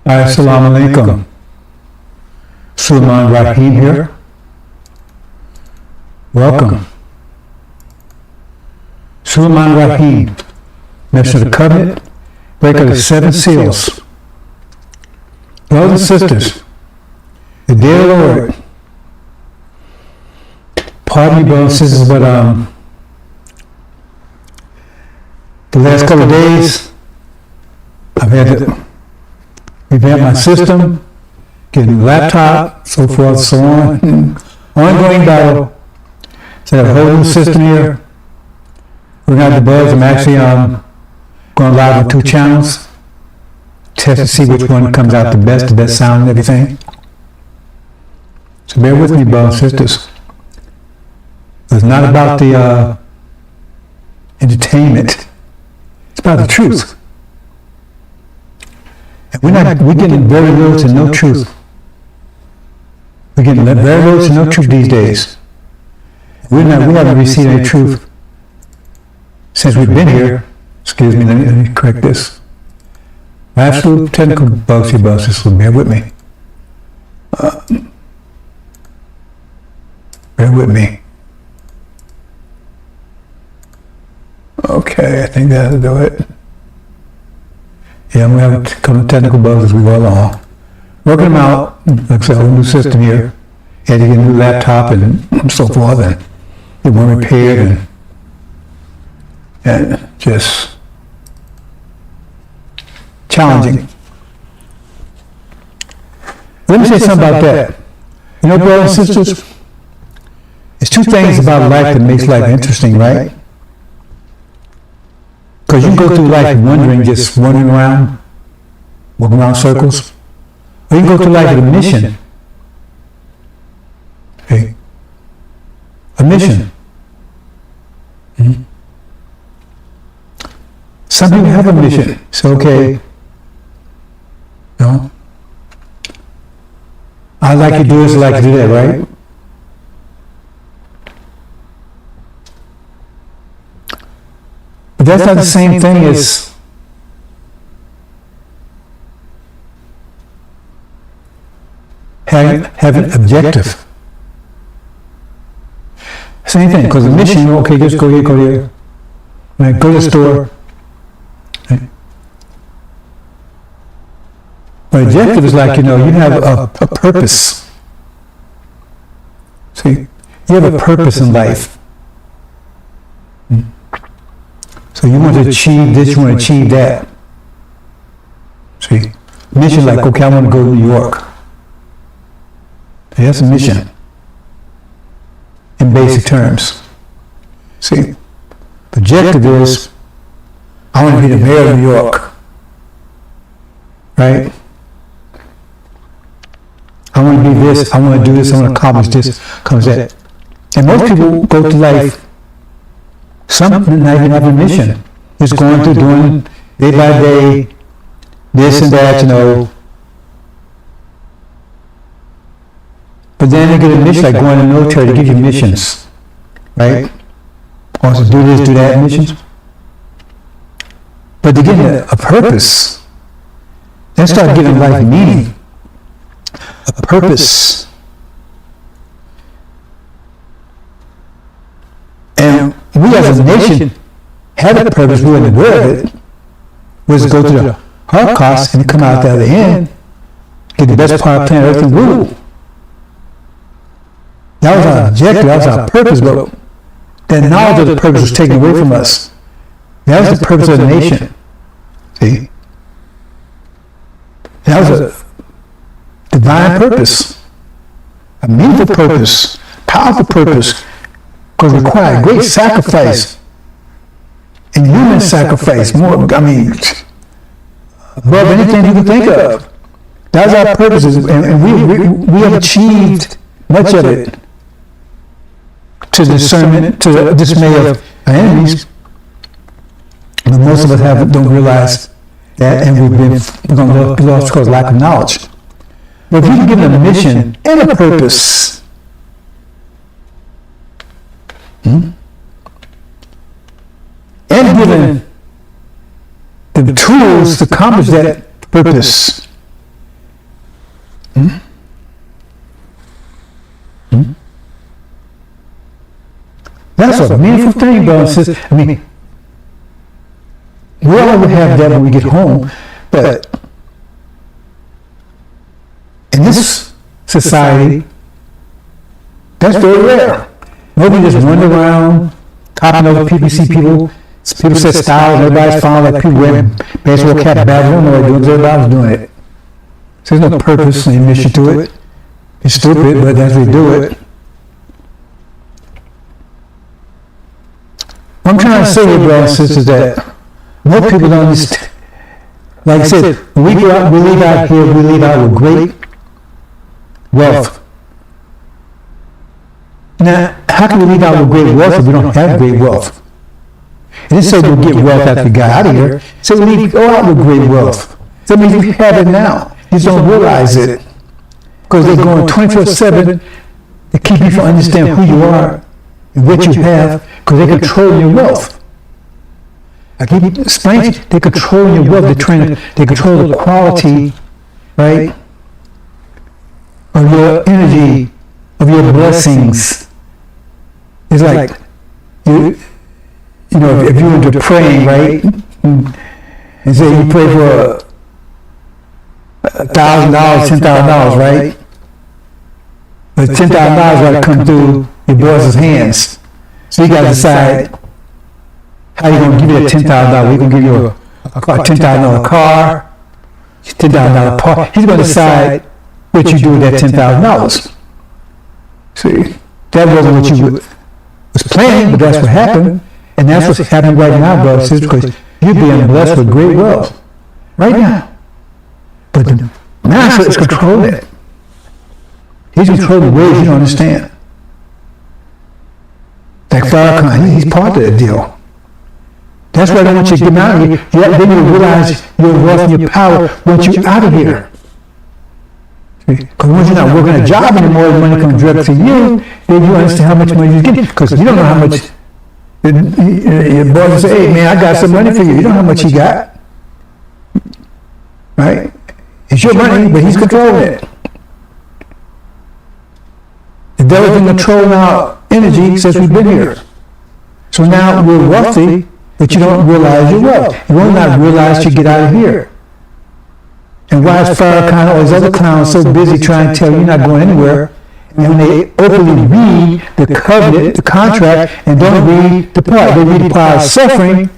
Assalamu alaikum. Sulaiman Rahim here. Welcome. Sulaiman Rahim, Master of the Covenant, breaker of the seven seals. Brothers and sisters, the dear Lord, pardon me, brothers and sisters, but the last couple of days, I've had to revamp my system, get a new laptop, so forth, so on. Ongoing battle. So I have a whole new system here. We're going to have the buzz. I'm actually going live on 2 channels. Test to see which one comes out the best sound and everything. So bear with me, brothers and sisters. It's not about the entertainment. It's about the truth. And we're getting very little to no truth. We're getting very little to no truth these days. We haven't received any truth since we've been here. Excuse me, let me correct this. Absolute technical bugs here, brothers, so bear with me. Bear with me. Okay, I think that'll do it. Yeah, I'm going to have a couple of technical bugs as we go along. Working them out, like I said, a whole new system here. Had to get a new laptop and so forth, and get one repaired, and just challenging. Let me say something about that. You know, brothers and sisters, there's 2 things about life that makes life interesting, right? Because you can go through life wandering, just wandering around, walking around circles. Or you can go through life with a mission. Okay? A mission. Mm-hmm. Some people have a mission. So, okay, you know, I like to do this, I like to do that, right? But that's not the same thing as having an objective. Same thing, because the mission, okay, just go here, go here. Right, go to the store. Right. But objective is like, you know, you have a purpose. See, you have a purpose in life. So you want to achieve this, you want to achieve that. See, mission like, okay, I want to go to New York. That's a mission in basic terms. See, the objective is, I want to be the mayor of New York. Right? I want to be this, I want to do this, I want to accomplish this, accomplish that. And most people go through life, some not even have a mission. Just going through doing day by day, this and that, you know. But then they get a mission, like going in the military to give you missions, right? Also do this, do that, missions. But to get a purpose, then start giving life meaning. A purpose. And we as a nation had a purpose, we weren't aware of it, was to go to the Holocaust and come out the other end, get the best part of planet Earth and rule. That was our objective, that was our purpose, but that knowledge of the purpose was taken away from us. That was the purpose of the nation. See? That was a divine purpose, a meaningful purpose, powerful purpose, because it required great sacrifice and human sacrifice, more, I mean, above anything you can think of. That was our purpose, and we have achieved much of it to discernment, to the dismay of our enemies. But most of us don't realize that, and we're going to be lost because of lack of knowledge. But if you can give them a mission and a purpose, and given the tools to accomplish that purpose, Hmm? Hmm? That's a meaningful thing, brothers and sisters. I mean, we all would have that when we get home, but in this society, that's very rare. Nobody just run around copying other people. You see people say style, and everybody's following, like people wearing baseball cap, bag, don't know what they're doing, everybody's doing it. So there's no purpose and mission to it. It's stupid, but that's what we do it. What I'm trying to say here, brothers and sisters, that most people don't understand. Like I said, when we go out, we leave out here, we leave out with great wealth. Now, how can we leave out with great wealth if we don't have great wealth? It didn't say we'll get wealth after we got out of here. It said we go out with great wealth. That means we have it now. You just don't realize it. Because they're going 24/7 to keep you from understanding who you are and what you have, because they control your wealth. I keep explaining, they control your wealth, they control the quality, right, of your energy, of your blessings. It's like, you know, if you were to praying, right, and say you pray for $1,000, $10,000, right? But $10,000 got to come through your boss's hands. So you got to decide how you're going to give you that $10,000. We're going to give you a $10,000 car, $10,000 part. He's going to decide what you do with that $10,000. See, that wasn't what you was planning, but that's what happened. And that's what's happening right now, brothers and sisters, because you're being blessed with great wealth right now. But the master is controlling it. He's controlling ways you don't understand. Like Farrakhan, he's part of the deal. That's why I don't want you to get out of here. Then you realize your wealth and your power once you're out of here. Because once you're not working a job anymore, the money comes direct to you, then you understand how much money you're getting. Because you don't know how much. Your boss will say, hey man, I got some money for you. You don't know how much he got. Right? It's your money, but he's controlling it. The devil's been controlling our energy since we've been here. So now we're wealthy, but you don't realize you're wealthy. You will not realize you get out of here. And why is Farrakhan or these other clowns so busy trying to tell you you're not going anywhere? And when they openly read the covenant, the contract, and don't read the part, they read the part of suffering,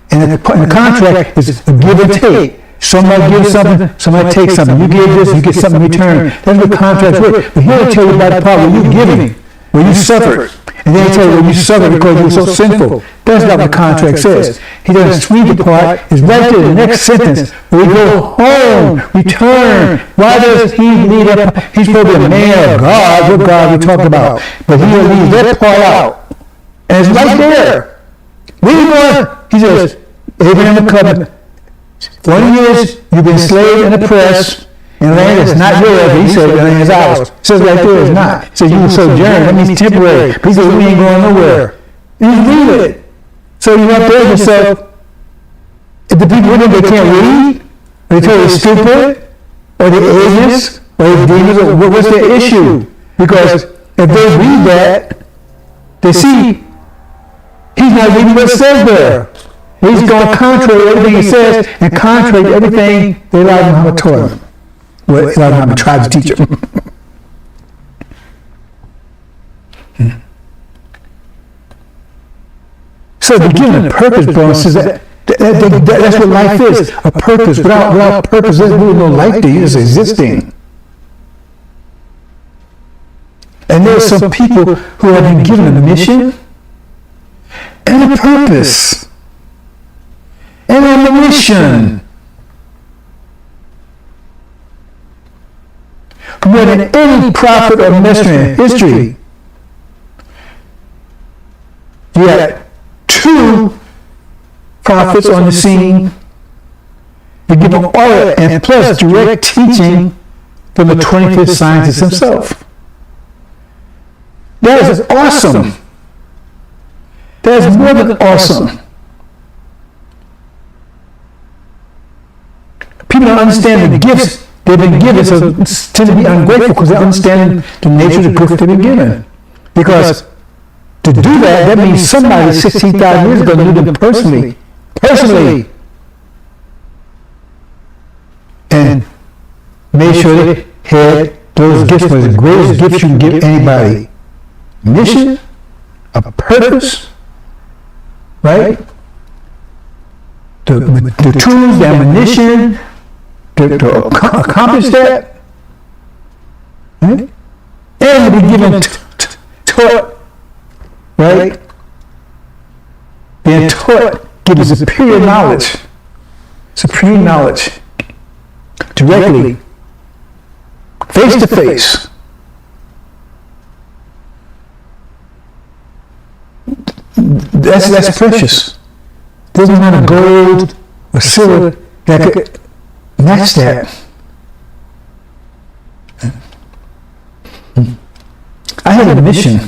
and the contract is a give and take. Somebody gives something, somebody takes something. You give this, you get something in return. That's what contracts work. But here they tell you about the part where you're giving, where you suffered. And then they tell you where you suffered because you were so sinful. That's not what the contract says. He doesn't read the part. It's right there, the next sentence. We go home, return. Why does he leave that part? He's supposed to be a man of God. What God are we talking about? But he leaves that part out. And it's right there. Where you going? He says, Abraham the covenant. 40 years you've been enslaved and oppressed in a land that's not yours. He said the land is ours. It says right there it's not. It says you sojourn. That means temporary. He says we ain't going nowhere. You read it. So you have to ask yourself, if the people with them, they can't read, or they totally stupid, or they're agents, or they're demons, or what's their issue? Because if they read that, they see he's not reading what it says there. He's going contrary to everything he says, and contrary to everything that Elijah Muhammad taught him. What Elijah Muhammad tried to teach him. So the given a purpose, bro, says that's what life is. A purpose. Without purpose, there's really no life to you. It's existing. And there are some people who have been given a mission and a purpose. And on the mission, more than any prophet or messenger in history, you had 2 prophets on the scene, to give them order and plus direct teaching from the 25th scientist himself. That is awesome. That is more than awesome. People don't understand the gifts they've been given, so tend to be ungrateful because they understand the nature of the gift they've been given. Because to do that means somebody 16,000 years ago knew them personally, and made sure they had those gifts. Were the greatest gifts you can give anybody: mission, a purpose, right? The tools, the ammunition to accomplish that, right? And to be given taught, right? Being taught gives superior knowledge, directly, face to face. That's precious. There's not a gold or silver that could match that. I had a mission.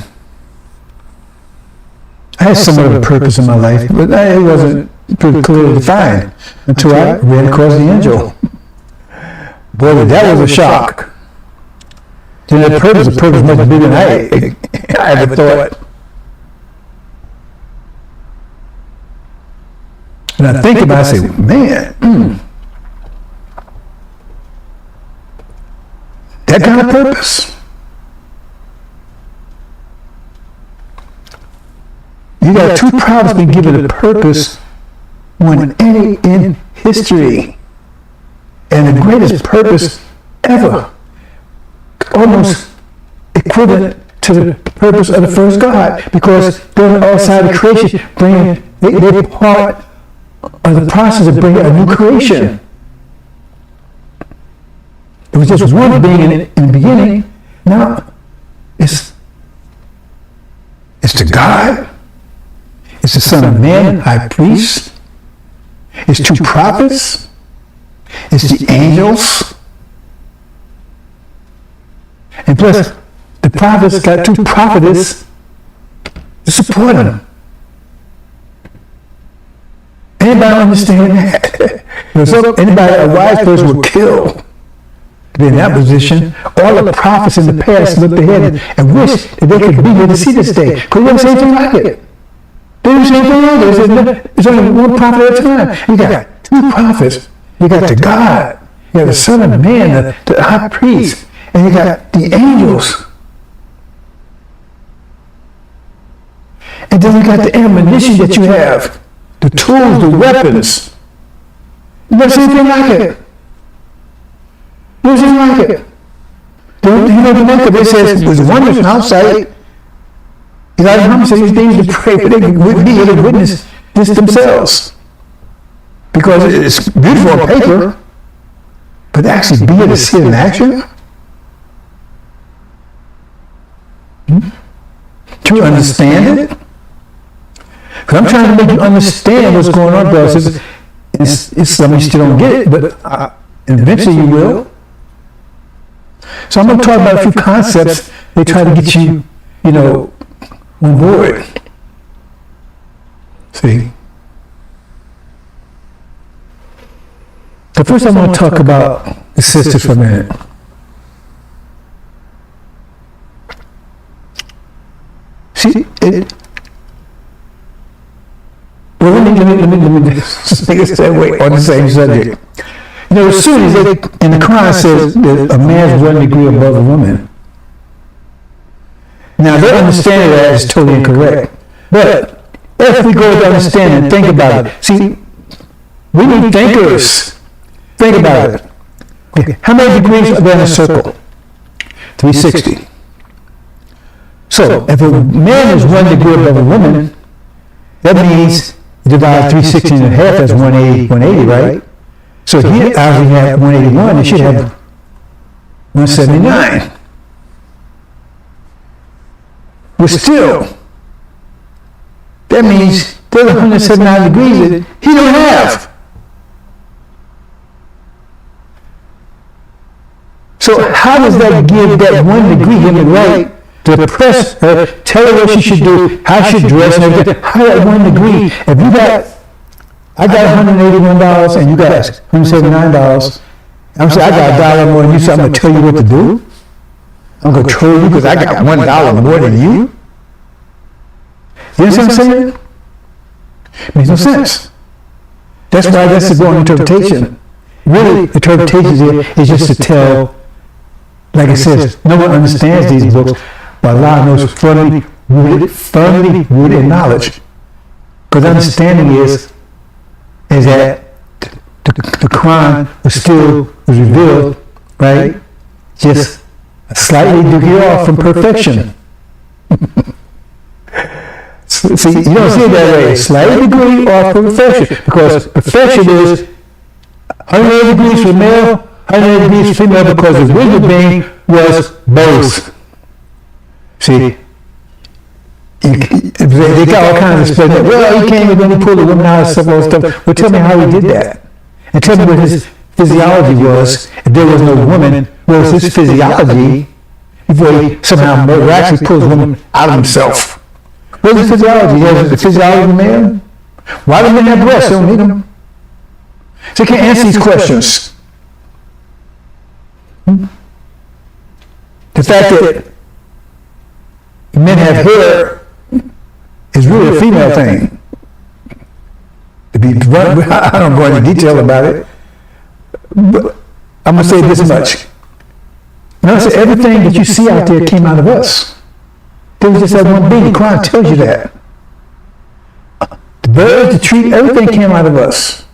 I had some other purpose in my life, but it wasn't pretty clearly defined until I ran across the angel. Boy, that was a shock. Then the purpose much bigger than I ever thought. And I think about it, I say, man, that kind of purpose. You got two prophets been given a purpose more than any in history. And the greatest purpose ever. Almost equivalent to the purpose of the first God. Because they're outside of creation, they're part of the process of bringing a new creation. It was just one being in the beginning. Now, it's to God. It's the Son of Man, High Priest. It's two prophets. It's the angels. And plus, the prophets got two prophetess to support them. Anybody understand that? Anybody, a wise person would kill to be in that position. All the prophets in the past looked ahead and wished that they could be here to see this day. Because they didn't say anything like it. They didn't say anything like it. They said, there's only one prophet at a time. You got two prophets. You got the God. You got the Son of Man, the High Priest. And you got the angels. And then you got the ammunition that you have. The tools, the weapons. You never seen anything like it. Never seen like it. You know, the book says there's wonders from outside. Elijah Muhammad said these things to pray, but they would be able to witness this themselves. Because it's beautiful on paper, but actually be able to see it in action. Do you understand it? Because I'm trying to make you understand what's going on, brothers. It's something you still don't get it, but eventually you will. So I'm going to talk about a few concepts they try to get you, on board. See? So first I'm going to talk about the sisters for a minute. See, well, let me just take a step away on the same subject. As soon as in the Quran says that a man's 1 degree above a woman. Now, their understanding of that is totally incorrect. But if we go to understand and think about it, see, we need thinkers. Think about it. Okay. How many degrees are there in a circle? 360. So, if a man is 1 degree above a woman, that means you divide 360 and a half, that's 180, right? So he obviously had 181, and should have 179. But still, that means there's 179 degrees that he don't have. So how does that give that 1 degree him the right to press her, tell her what she should do, how she should dress, and everything? How that 1 degree, if I got $181 and you got $179, I'm saying, I got $1 more than you, so I'm going to tell you what to do? I'm going to control you because I got $1 more than you? You understand what I'm saying? Makes no sense. That's why that's the wrong interpretation. Really, the interpretation is just to tell, like it says, no one understands these books, but Allah knows firmly rooted in knowledge. Because understanding is that the Quran was revealed, right? Just a slightly degree off from perfection. See, you don't see it that way. Slightly degree off from perfection, because perfection is 180 degrees for male, 180 degrees for female, because the wisdom being was both. See, they got all kinds of stuff. Well, he came and then he pulled the woman out and stuff, all that stuff. Well, tell me how he did that. And tell me what his physiology was. If there was no woman, what was his physiology before he somehow miraculously pulls the woman out of himself? What is the physiology? He has the physiology of a man? Why do men have breasts? They don't need them. So you can't answer these questions. The fact that men have hair is really a female thing. I don't go into detail about it, but I'm going to say this much. Notice that everything that you see out there came out of us. There was just that one being. The Quran tells you that. The birds, the tree, everything came out of us.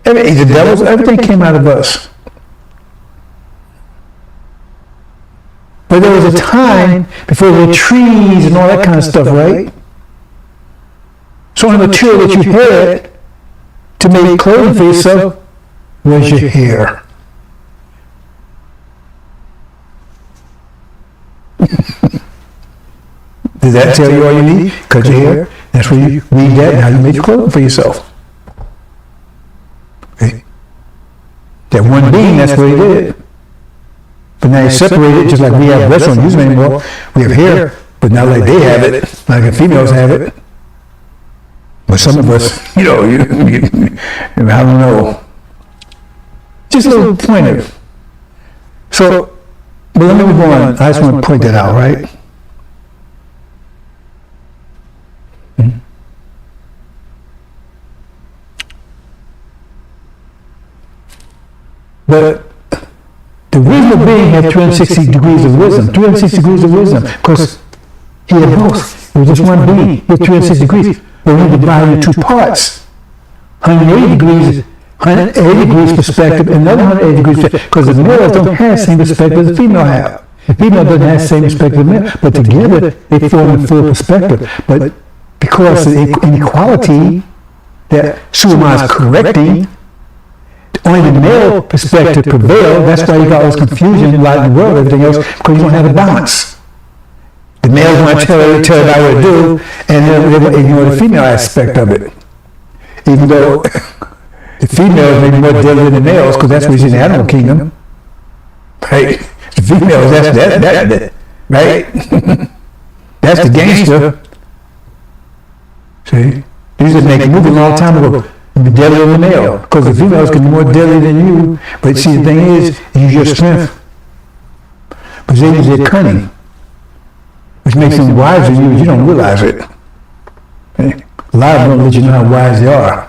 The devils, everything came out of us. But there was a time before the trees and all that kind of stuff, right? So the material that you had to make clothing for yourself was your hair. Does that tell you all you need? Cut your hair. That's where you read that and how you made your clothing for yourself. Okay. That one being, that's what he did. But now you separate it, just like we have breasts, don't use them anymore. We have hair, but not like they have it, like the females have it. But some of us, I don't know. Just a little pointer. So, but let me move on. I just want to point that out, right? Mm-hmm. But the wisdom being had 360 degrees of wisdom. 360 degrees of wisdom. Because he had both. It was just one being. He had 360 degrees. But we divide into two parts. 180 degrees perspective and another 180 degrees perspective. Because the males don't have the same perspective as the female have. The female doesn't have the same perspective as the male. But together they form a full perspective. But because of the inequality that Suleiman is correcting, only the male perspective prevailed. That's why you got all this confusion in light in the world, everything else, because you don't have a balance. The males want to tell everybody what to do, and then they ignore the female aspect of it. Even though the females may be more deadly than the males, because that's what you see in the animal kingdom. Right? The females, that's right? That's the gangster. See? These are making movies a long time ago. Be deadlier than the male, because the females can be more deadly than you. But see, the thing is, use your strength. But they use their cunning, which makes them wiser than you. You don't realize it. Okay? A lot of them don't let you know how wise they are.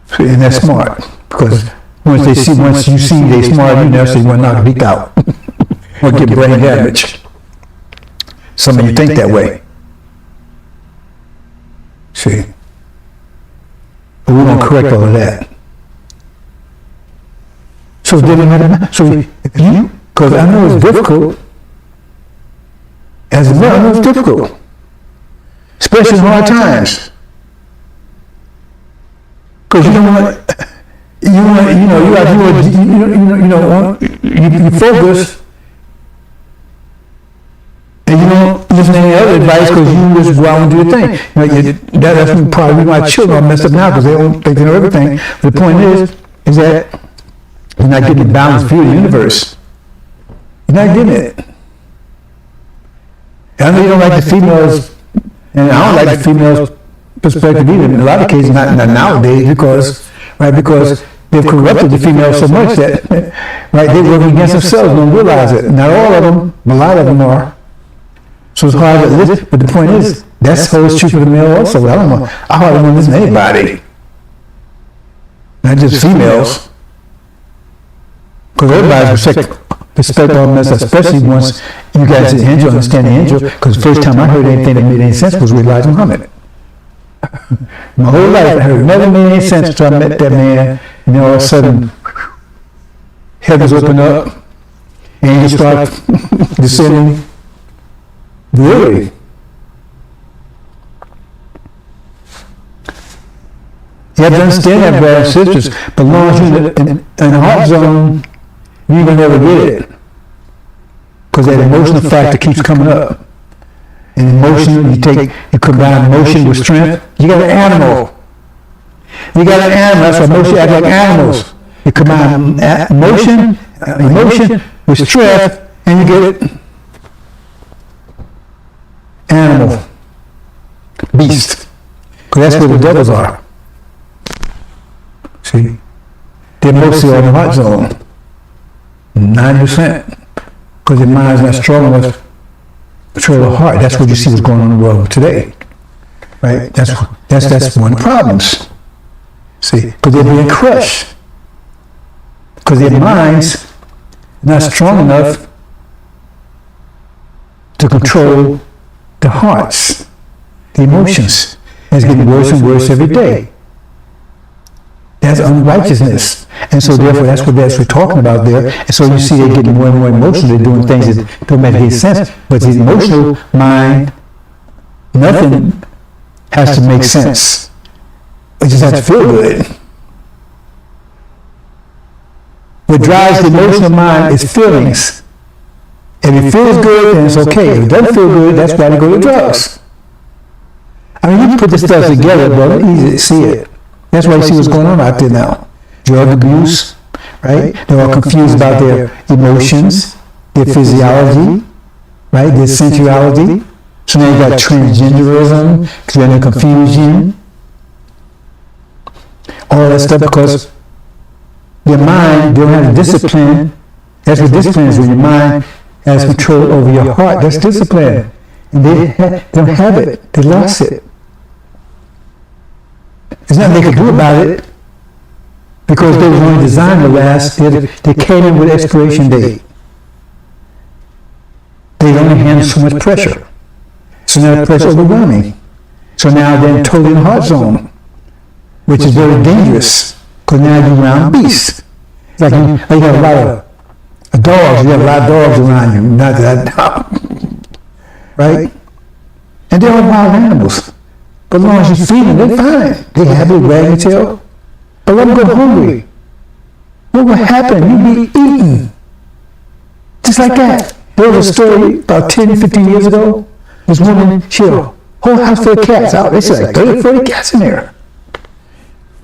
See, and that's smart, because once you see they smart, you know, so you want to knock a beak out, or get brain damage. Some of you think that way. See. But we're going to correct all of that. So it didn't matter. So if you, because I know it's difficult, as a man, I know it's difficult, especially in hard times. Because you focus, and you don't listen to any other advice because you just go out and do your thing. That's probably why children are messed up now, because they don't think they know everything. The point is that you're not getting the balanced view of the universe. You're not getting it. I know you don't like the females, and I don't like the females' perspective either. In a lot of cases, not nowadays, because right? Because they've corrupted the female so much that, right, they're working against themselves, don't realize it. Not all of them, a lot of them are. So it's hard to listen, but the point is, that holds true for the male also. I hardly want to listen to anybody. Not just females. Because everybody respect all men, especially once you guys the angel, understand the angel, because the first time I heard anything that made any sense was with Elijah Muhammad. My whole life I heard never made any sense until I met that man, and then all of a sudden, heavens open up, angels start descending. Really? You have to understand that, brothers and sisters, but as long as you're in the heart zone, you will never get it. Because that emotional factor keeps coming up. And emotion, you combine emotion with strength. You got an animal. That's why most act like animals. You combine emotion with strength, and you get animal, beast. Because that's where the devils are. See? They're mostly on the hot zone. 90%. Because their mind's not strong enough to control the heart. That's what you see what's going on in the world today. Right? That's one of the problems. See? Because they're being crushed. Because their minds are not strong enough to control the hearts, the emotions. And it's getting worse and worse every day. That's unrighteousness. And so therefore that's what we're talking about there. And so you see they're getting more and more emotional. They're doing things that don't make any sense. But the emotional mind, nothing has to make sense. It just has to feel good. What drives the emotional mind is feelings. If it feels good, then it's okay. If it doesn't feel good, that's why they go to drugs. I mean, you put this stuff together, brother, easy to see it. That's why you see what's going on out there now. Drug abuse, right? They're all confused about their emotions, their physiology, right? Their sensuality. So now you got transgenderism, gender confusion, all that stuff because your mind, they don't have the discipline. That's what discipline is, when your mind has control over your heart. That's discipline. And they don't have it. They lost it. There's nothing they can do about it because they were only designed to last. They came in with expiration date. They only handle so much pressure. So now the pressure is overwhelming. So now they're totally in the heart zone, which is very dangerous because now you're around beasts. It's like you have a lot of dogs. You have a lot of dogs around you. Not that dog, right? And they're all wild animals. But as long as you feed them, they're fine. They have a wagging tail. But let them go hungry. What will happen? You'll be eaten. Just like that. There was a story about 10, 15 years ago. This woman, she had a whole house full of cats. They said like 30, 40 cats in there.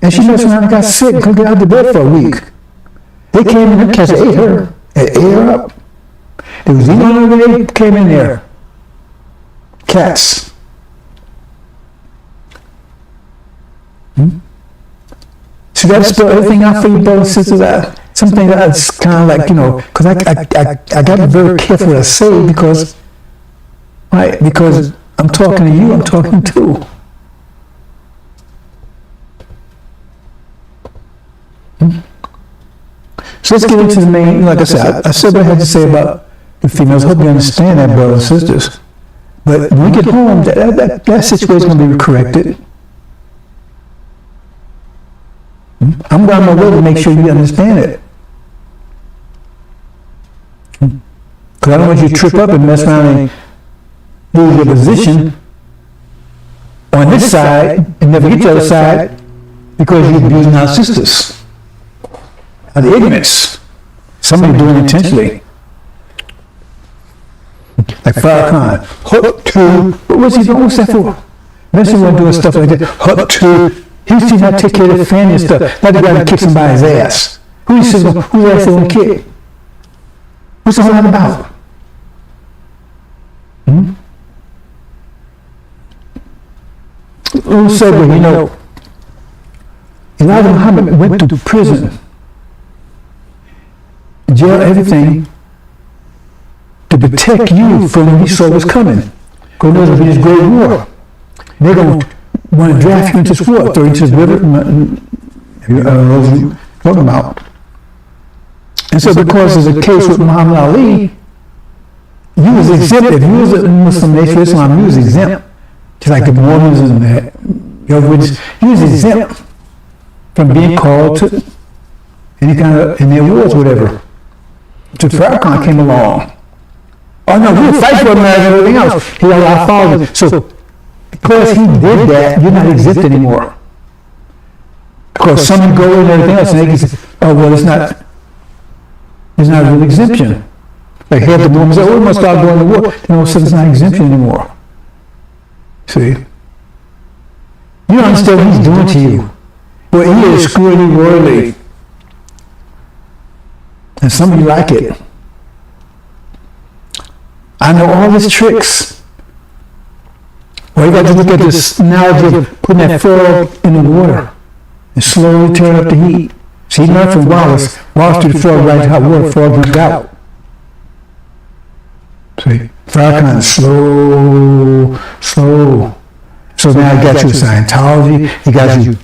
And she messed around and got sick and couldn't get out of the bed for a week. They came in, the cats ate her. They ate her up. There was eating on her, they came in there. Cats. So you got to spell everything out for you, brothers and sisters. Something that's kind of like, because I got to be very careful what I say because I'm talking to you, I'm talking to. So let's get into the main, like I said what I had to say about the females. I hope you understand that, brothers and sisters. But when we get home, that situation is going to be corrected. I'm going my way to make sure you understand it. Because I don't want you to trip up and mess around and lose your position on this side and never get to the other side because you're abusing our sisters. Out of ignorance. Somebody doing it intentionally. Like Farrakhan. Hook to, what was he doing? What's that for? Messi wasn't doing stuff like that. Hook to. He was teaching how to take care of the family and stuff. Not the guy that kicks him by his ass. Who's ass going to kick? What's all that about? Who said, Elijah Muhammad went to prison, jail, everything, to protect you from what he saw was coming. Because there's going to be this great war. They're going to want to draft you into this war, throw you into this river, talking about. And so because of the case with Muhammad Ali, you was exempt. If you was a Muslim nation of Islam, you was exempt. Just like the Mormons and the Jehovah's, you was exempt from being called to any kind of, in their wars, whatever. So Farrakhan came along. Oh no, we'll fight for America and everything else. He had our fathers. So because he did that, you're not exempt anymore. Because some go and everything else, and they can say, oh well, it's not a real exemption. Like here the Mormons say, oh, we must start going to war. Then all of a sudden it's not exemption anymore. See? You don't understand what he's doing to you. Well, he is screwing you royally. And some of you like it. I know all his tricks. Well, you got to look at this analogy of putting that frog in the water and slowly turn up the heat. See, he learned from Wallace. Wallace threw the frog right into hot water, frog went out. See, Farrakhan is slow. So now he got you Scientology, he got you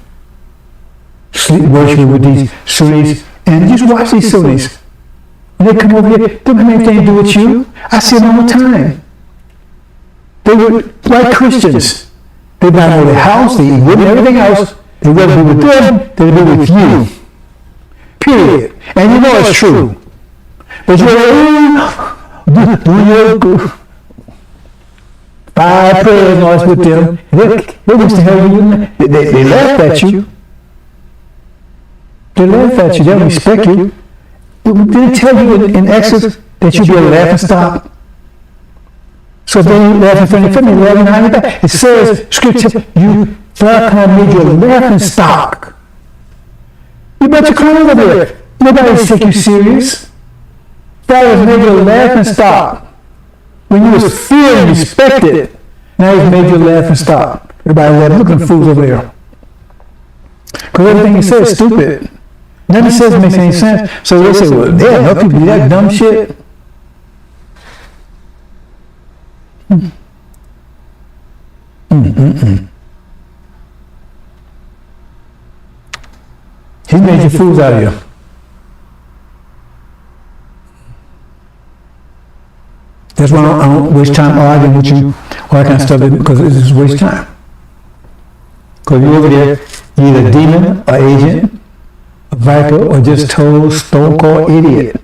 sleep worshiping with these Sunnis, and just watch these Sunnis. When they come over here, they don't have anything to do with you. I see them all the time. They were like Christians. They buy all their house, they eat women, everything else. They rather be with them than to be with you. Period. And you know it's true. But you're doing your 5 prayers and all this with them. They wish to hell you. They laugh at you. They laugh at you. They don't respect you. Did it tell you in Exodus that you'd be a laughing stock? So if they ain't laughing from your family, laughing behind your back. It says, Scripture, you Farrakhan made you a laughing stock. You bet your crown over there. Nobody's take you serious. Farrakhan made you a laughing stock. When you was feared and respected, now he's made you a laughing stock. Everybody laughing, look at the fools over there. Because everything he says is stupid. Nothing he says makes any sense. So they say, well, damn, how people do that dumb shit? He made you fools out of you. That's why I don't waste time arguing with you, all that kind of stuff, because it's just waste time. Because you're over there, you're either a demon, or agent, a viper, or just total stone-cold idiot.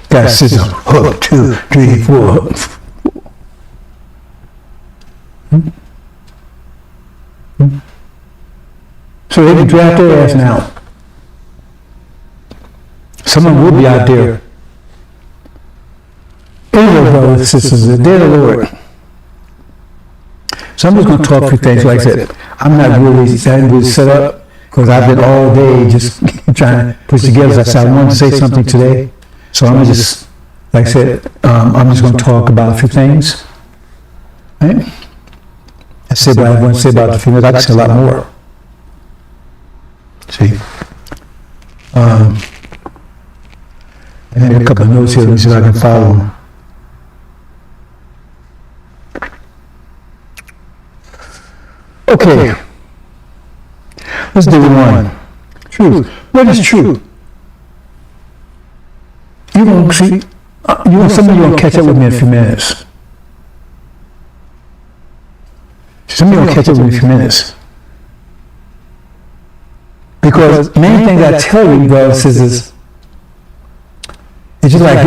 Got scissors, hook, 2, 3, 4. So they can draft their ass now. Some of them will be out there. Anyway, brothers and sisters, the day of the Lord. Someone's going to talk a few things. Like I said, I'm not really set up because I've been all day just trying to put together. So I said, I wanted to say something today. So I'm going to just, like I said, I'm just going to talk about a few things. Right? I said what I want to say about the females. I can say a lot more. See? I have a couple of notes here. Let me see if I can follow them. Okay. Let's do one. Truth. What is truth? You're going to see, some of you going to catch up with me in a few minutes. Some of you going to catch up with me in a few minutes. Because the main thing I tell you, brothers and sisters, it's just like,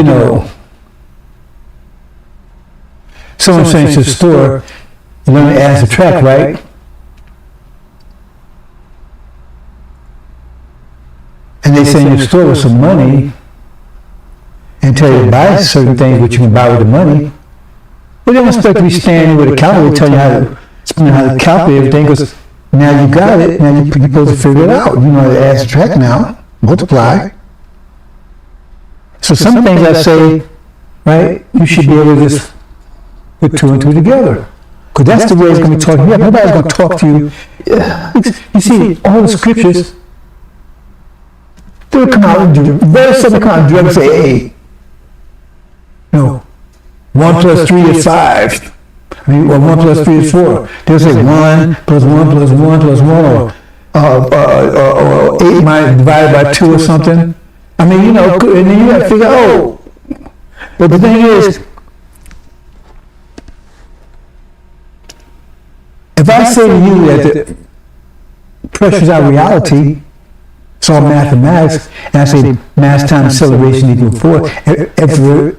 someone saying to the store, you learn to add and subtract, right? And they say in your store with some money, and tell you to buy certain things which you can buy with the money. But they don't expect to be standing with a calculator telling you how to calculate everything, because now you got it, now you're supposed to figure it out. You know how to add, subtract now, multiply. So some things I say, right, you should be able to just put 2 and 2 together. Because that's the way it's going to be taught. Yeah, nobody's going to talk to you. You see, all the scriptures, they'll come out and do, very seldom come out and say, hey, no, 1 plus 3 is 5. Or 1 plus 3 is 4. They'll say 1 plus 1 plus 1 plus 1, or 8 divided by 2 or something. I mean, you know, and then you have to figure, oh. But the thing is, if I say to you that the pressures are reality, it's all mathematics, and I say mass times acceleration equals 4, if the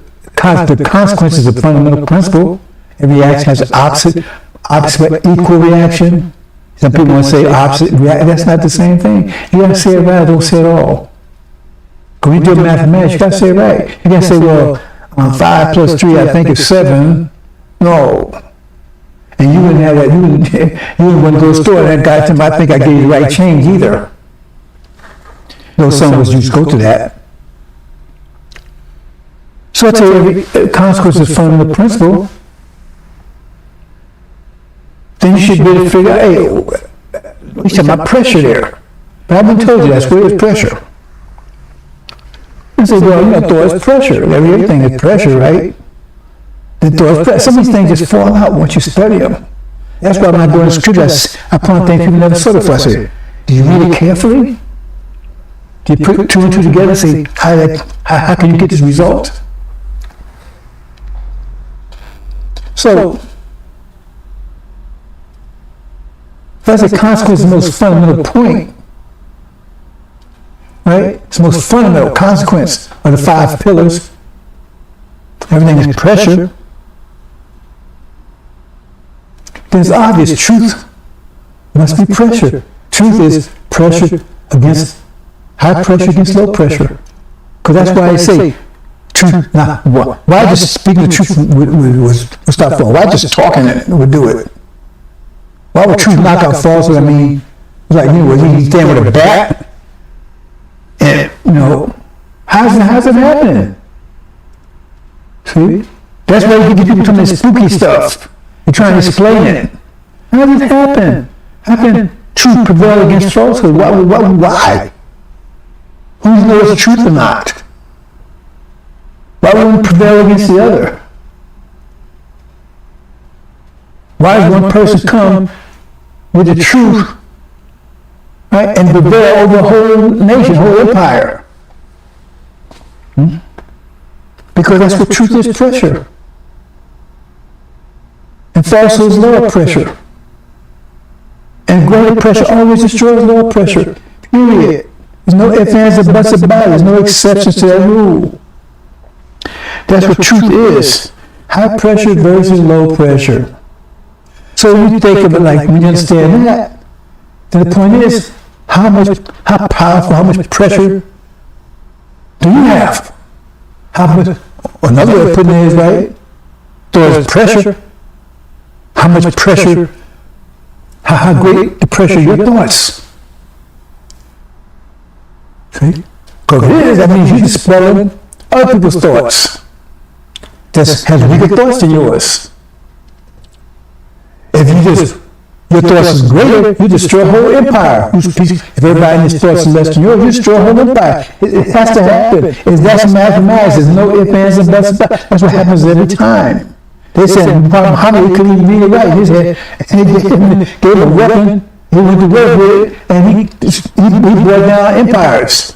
consequences of fundamental principle, every action has an opposite but equal reaction. Some people want to say opposite reaction. That's not the same thing. You got to say it right, don't say it all. When you do mathematics, you got to say it right. You got to say, well, 5 plus 3, I think is 7. No. And you wouldn't have that, you wouldn't want to go to the store, and that guy told me, I think I gave you the right change either. Though some of us used to go to that. So I tell you, every consequence is fundamental principle. Then you should be able to figure out, hey, you said my pressure there. But I've been told you that's where there's pressure. You say, well, you know, thought it's pressure. Everything is pressure, right? Some of these things just fall out once you study them. That's why when I go into scripture, I point things people never saw before. I say, do you read it carefully? Do you put 2 and 2 together and say, how can you get this result? So, that's the consequence of the most fundamental point. Right? It's the most fundamental consequence of the 5 pillars. Everything is pressure. Then it's obvious truth must be pressure. Truth is pressure against high pressure against low pressure. Because that's why I say truth. Now, why just speaking the truth would stop falling? Why just talking it would do it? Why would truth knock out falsehood? I mean, it's like, you know, he's standing with a bat. And, you know, how's it happening? See? That's why you get people talking this spooky stuff. You're trying to explain it. How does it happen? How can truth prevail against falsehood? Why? Who knows the truth or not? Why wouldn't it prevail against the other? Why does one person come with the truth, right, and prevail over a whole nation, whole empire? Because that's what truth is, pressure. And falsehood is lower pressure. And greater pressure always destroys lower pressure. Period. There's no ifs, ands, or buts about it. There's no exceptions to that rule. That's what truth is. High pressure versus low pressure. So you think of it like, when you understand that, then the point is, how powerful, how much pressure do you have? How much, another way of putting it is, right, there's pressure. How much pressure, how great the pressure of your thoughts. See? Because it is, that means you're dispelling other people's thoughts. That has weaker thoughts than yours. If your thoughts is greater, you destroy a whole empire. If everybody in his thoughts is less than yours, you destroy a whole empire. It has to happen. That's mathematics. There's no ifs, ands, and buts about it. That's what happens every time. They said Muhammad couldn't even read it right. He said, and he gave him a weapon. He went to work with it, and he brought down empires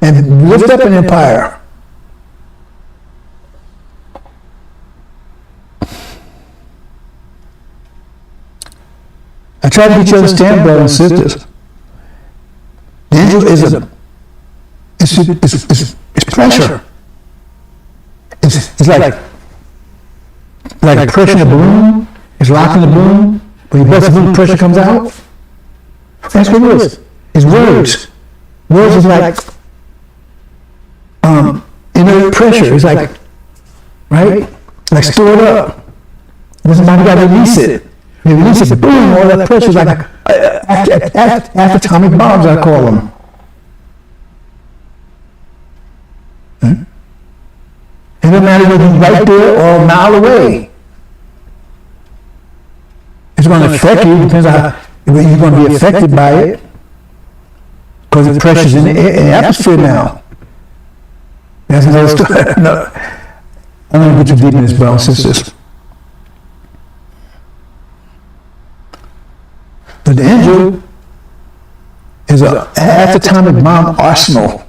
and lifted up an empire. I try to get you to understand, brothers and sisters. Evangelism is pressure. It's like pressure in a balloon. It's locked in the balloon. When you bust the balloon, pressure comes out. That's what it is. It's words. Words is like inert pressure. It's like, right? Like stored up. And somebody got to release it. They release it, boom, all that pressure is like atomic bombs, I call them. It doesn't matter whether you're right there or a mile away. It's going to affect you. It depends on how you're going to be affected by it. Because the pressure's in the atmosphere now. That's another story. No. I'm going to get you deep in this, brothers and sisters. But the angel is an atomic bomb arsenal.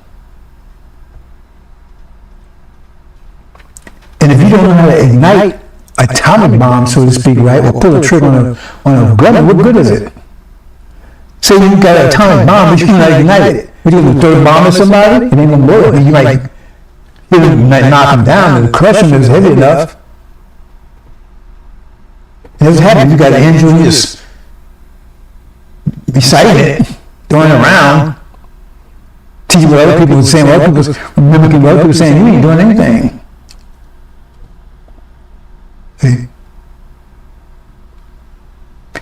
And if you don't know how to ignite atomic bomb, so to speak, right, or pull a trigger on a gun, what good is it? Say you got an atomic bomb, but you cannot ignite it. You're going to throw a bomb at somebody, it ain't going to blow it. You might knock them down, and crush them if it's heavy enough. It doesn't happen. You got an angel, you just reciting it, throwing it around, teaching what other people were saying, what other people were mimicking what other people were saying. You ain't doing anything. See?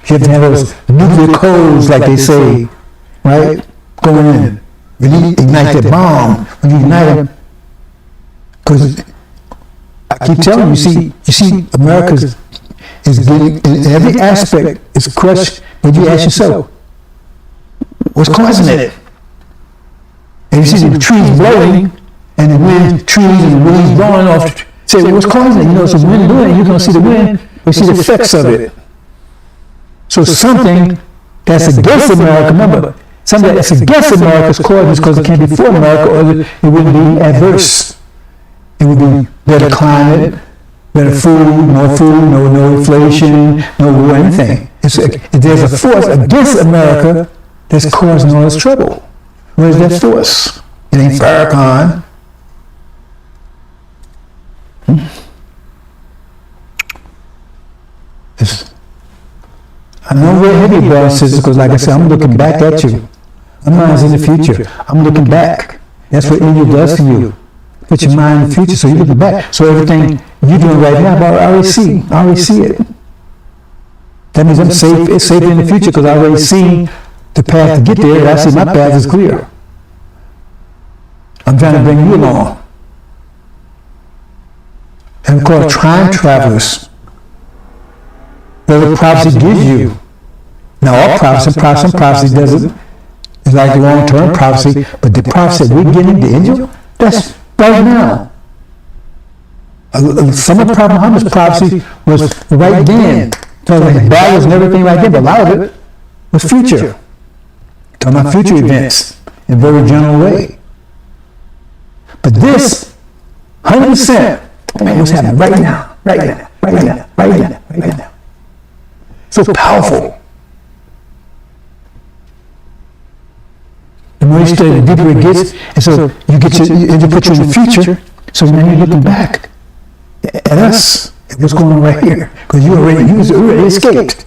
You have to have those nuclear codes, like they say, right? Going in. When you ignite that bomb, when you ignite them, because I keep telling you, you see, America is getting, in every aspect, it's a question, when you ask yourself, what's causing it? And you see the trees blowing, and the wind, trees and the winds blowing off, say, well, what's causing it? You know, it's the wind blowing, you're going to see the wind, you see the effects of it. So something that's against America, remember, something that's against America's cause because it can't be for America, or it would be adverse. It would be better climate, better food, no inflation, no war, anything. There's a force against America that's causing all this trouble. Where's that force? It ain't Farrakhan. I know we're heavy, brothers and sisters, because like I said, I'm looking back at you. I'm not in the future. I'm looking back. That's what angel does for you. Put your mind in the future, so you're looking back. So everything you're doing right now, I already see it. That means I'm safe. It's safe in the future because I already see the path to get there, and I see my path is clear. I'm trying to bring you along. And we're called time travelers. Whatever prophecy gives you. Now all prophecy doesn't. It's like the long-term prophecy, but the prophecy that we're getting, the angel, that's right now. Some of Muhammad's prophecy was right then. So like battles and everything right there, but a lot of it was future. Talking about future events in a very general way. But this, 100%, man, what's happening right now, right now. So powerful. The more you study, the deeper it gets, and so you put you in the future. So now you're looking back at us, at what's going on right here, because you already escaped.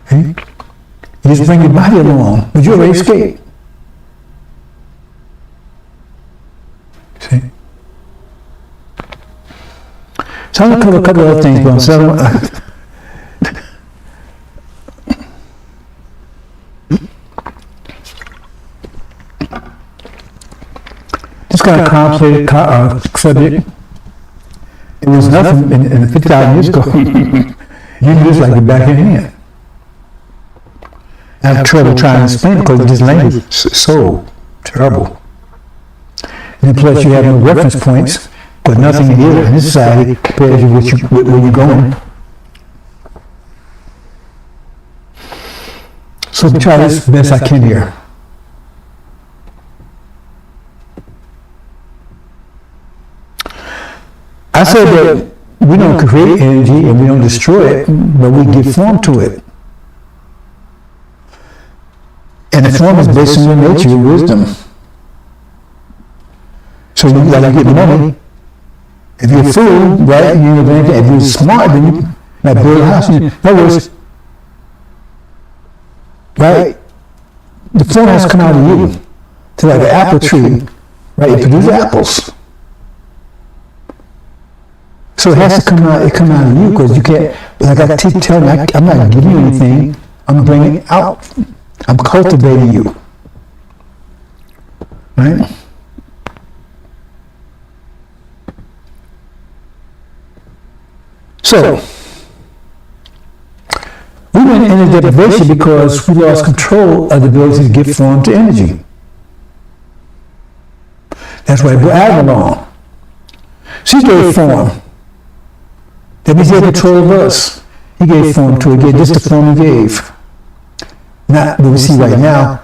Okay? You just bring your body along, but you already escaped. See? So I'm going to cover a couple of other things, but this kind of complicated subject. It was nothing in 50,000 years ago. You knew this like the back of your hand. I have trouble trying to explain it because this language is so terrible. And plus you have no reference points, but nothing here in this society compares you with where you're going. So let me try this the best I can here. I said that we don't create energy and we don't destroy it, but we give form to it. And the form is based on your nature, your wisdom. So you get money. If you're a fool, right, if you're smart, then you might build a house. In other words, right, the form has to come out of you. To like an apple tree, right, it produces apples. So it has to come out of you because you can't, like I keep telling you, I'm not giving you anything, I'm bringing it out. I'm cultivating you. Right? So, We went in energy deprivation because we lost control of the ability to give form to energy. That's why we add along. She gave form. That means he had control of us. He gave form to it. Again, just the form he gave. Not what we see right now,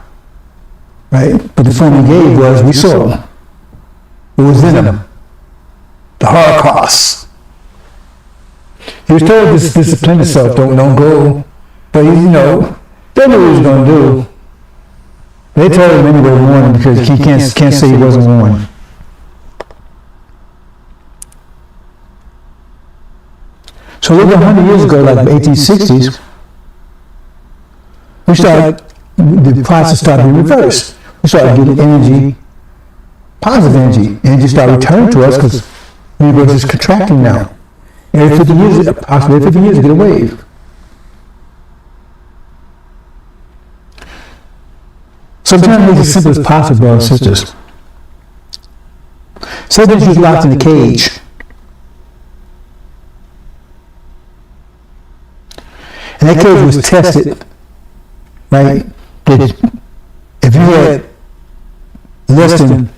right? But the form he gave was, we saw what was in him. The Holocaust. He was told to discipline himself, don't go. But they knew what he was going to do. They told him anyway, warn him, because he can't say he wasn't warned. So over 100 years ago, like the 1860s, the process started being reversed. We started getting energy, positive energy. Energy started returning to us because the universe is contracting now. Every 50 years, approximately 50 years, you get a wave. Sometimes make it as simple as possible, brothers and sisters. Say that you're locked in a cage. And that cage was tested, right? If you had less than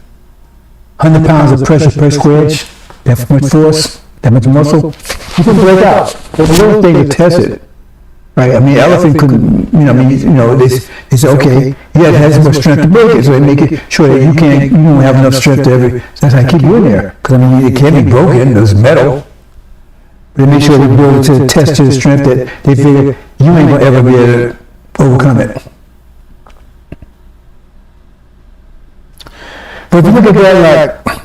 100 pounds of pressure per square inch, that much force, that much muscle, you can break out. But the little thing is tested, right? I mean, elephant couldn't, they say, okay, you have to have much strength to break it, so they make it sure that you don't have enough strength to that's how they keep you in there. Because I mean, it can't be broken, there's metal. They make sure they build it to test to the strength that they figure you ain't gonna ever be able to overcome it. But if you look at that like,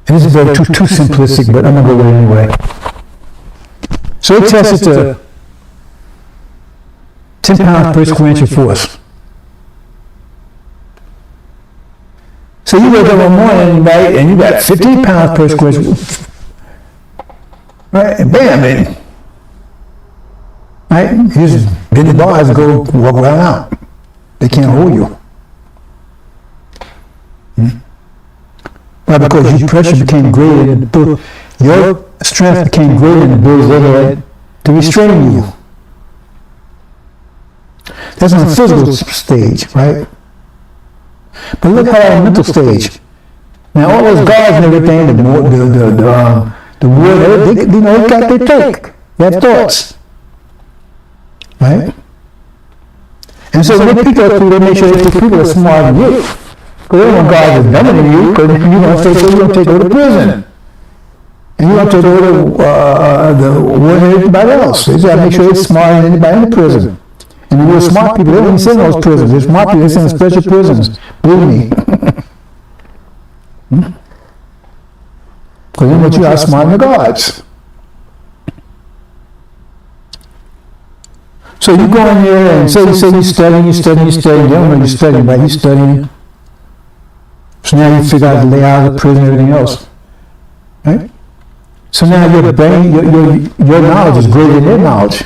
and this is too simplistic, but I'm gonna go with it anyway. So it tested to 10 pounds per square inch of force. So you wake up one morning, right, and you got 15 pounds per square inch, right, and bam, right, you just bend the bars and go walk right out. They can't hold you. Right, because your pressure became greater, your strength became greater than the ability they had to restrain you. That's on the physical stage, right? But look how on the mental stage. Now all those gods and everything, the wood, they got their take. They have thoughts. Right? And so when they pick up people, they make sure that the people are smarter than you. Because they don't want God is dumber than you, because you want to take over to prison. And you want to take over the war than everybody else. So you got to make sure they're smarter than anybody in the prison. And the real smart people, they don't even send those prisons. They're smart people, they send special prisons. Believe me. Because they want you outsmarting the gods. So you go in there and say you're studying, you don't know you're studying, right? You're studying. So now you figure out the layout of the prison and everything else. Right? So now your brain, your knowledge is greater than their knowledge.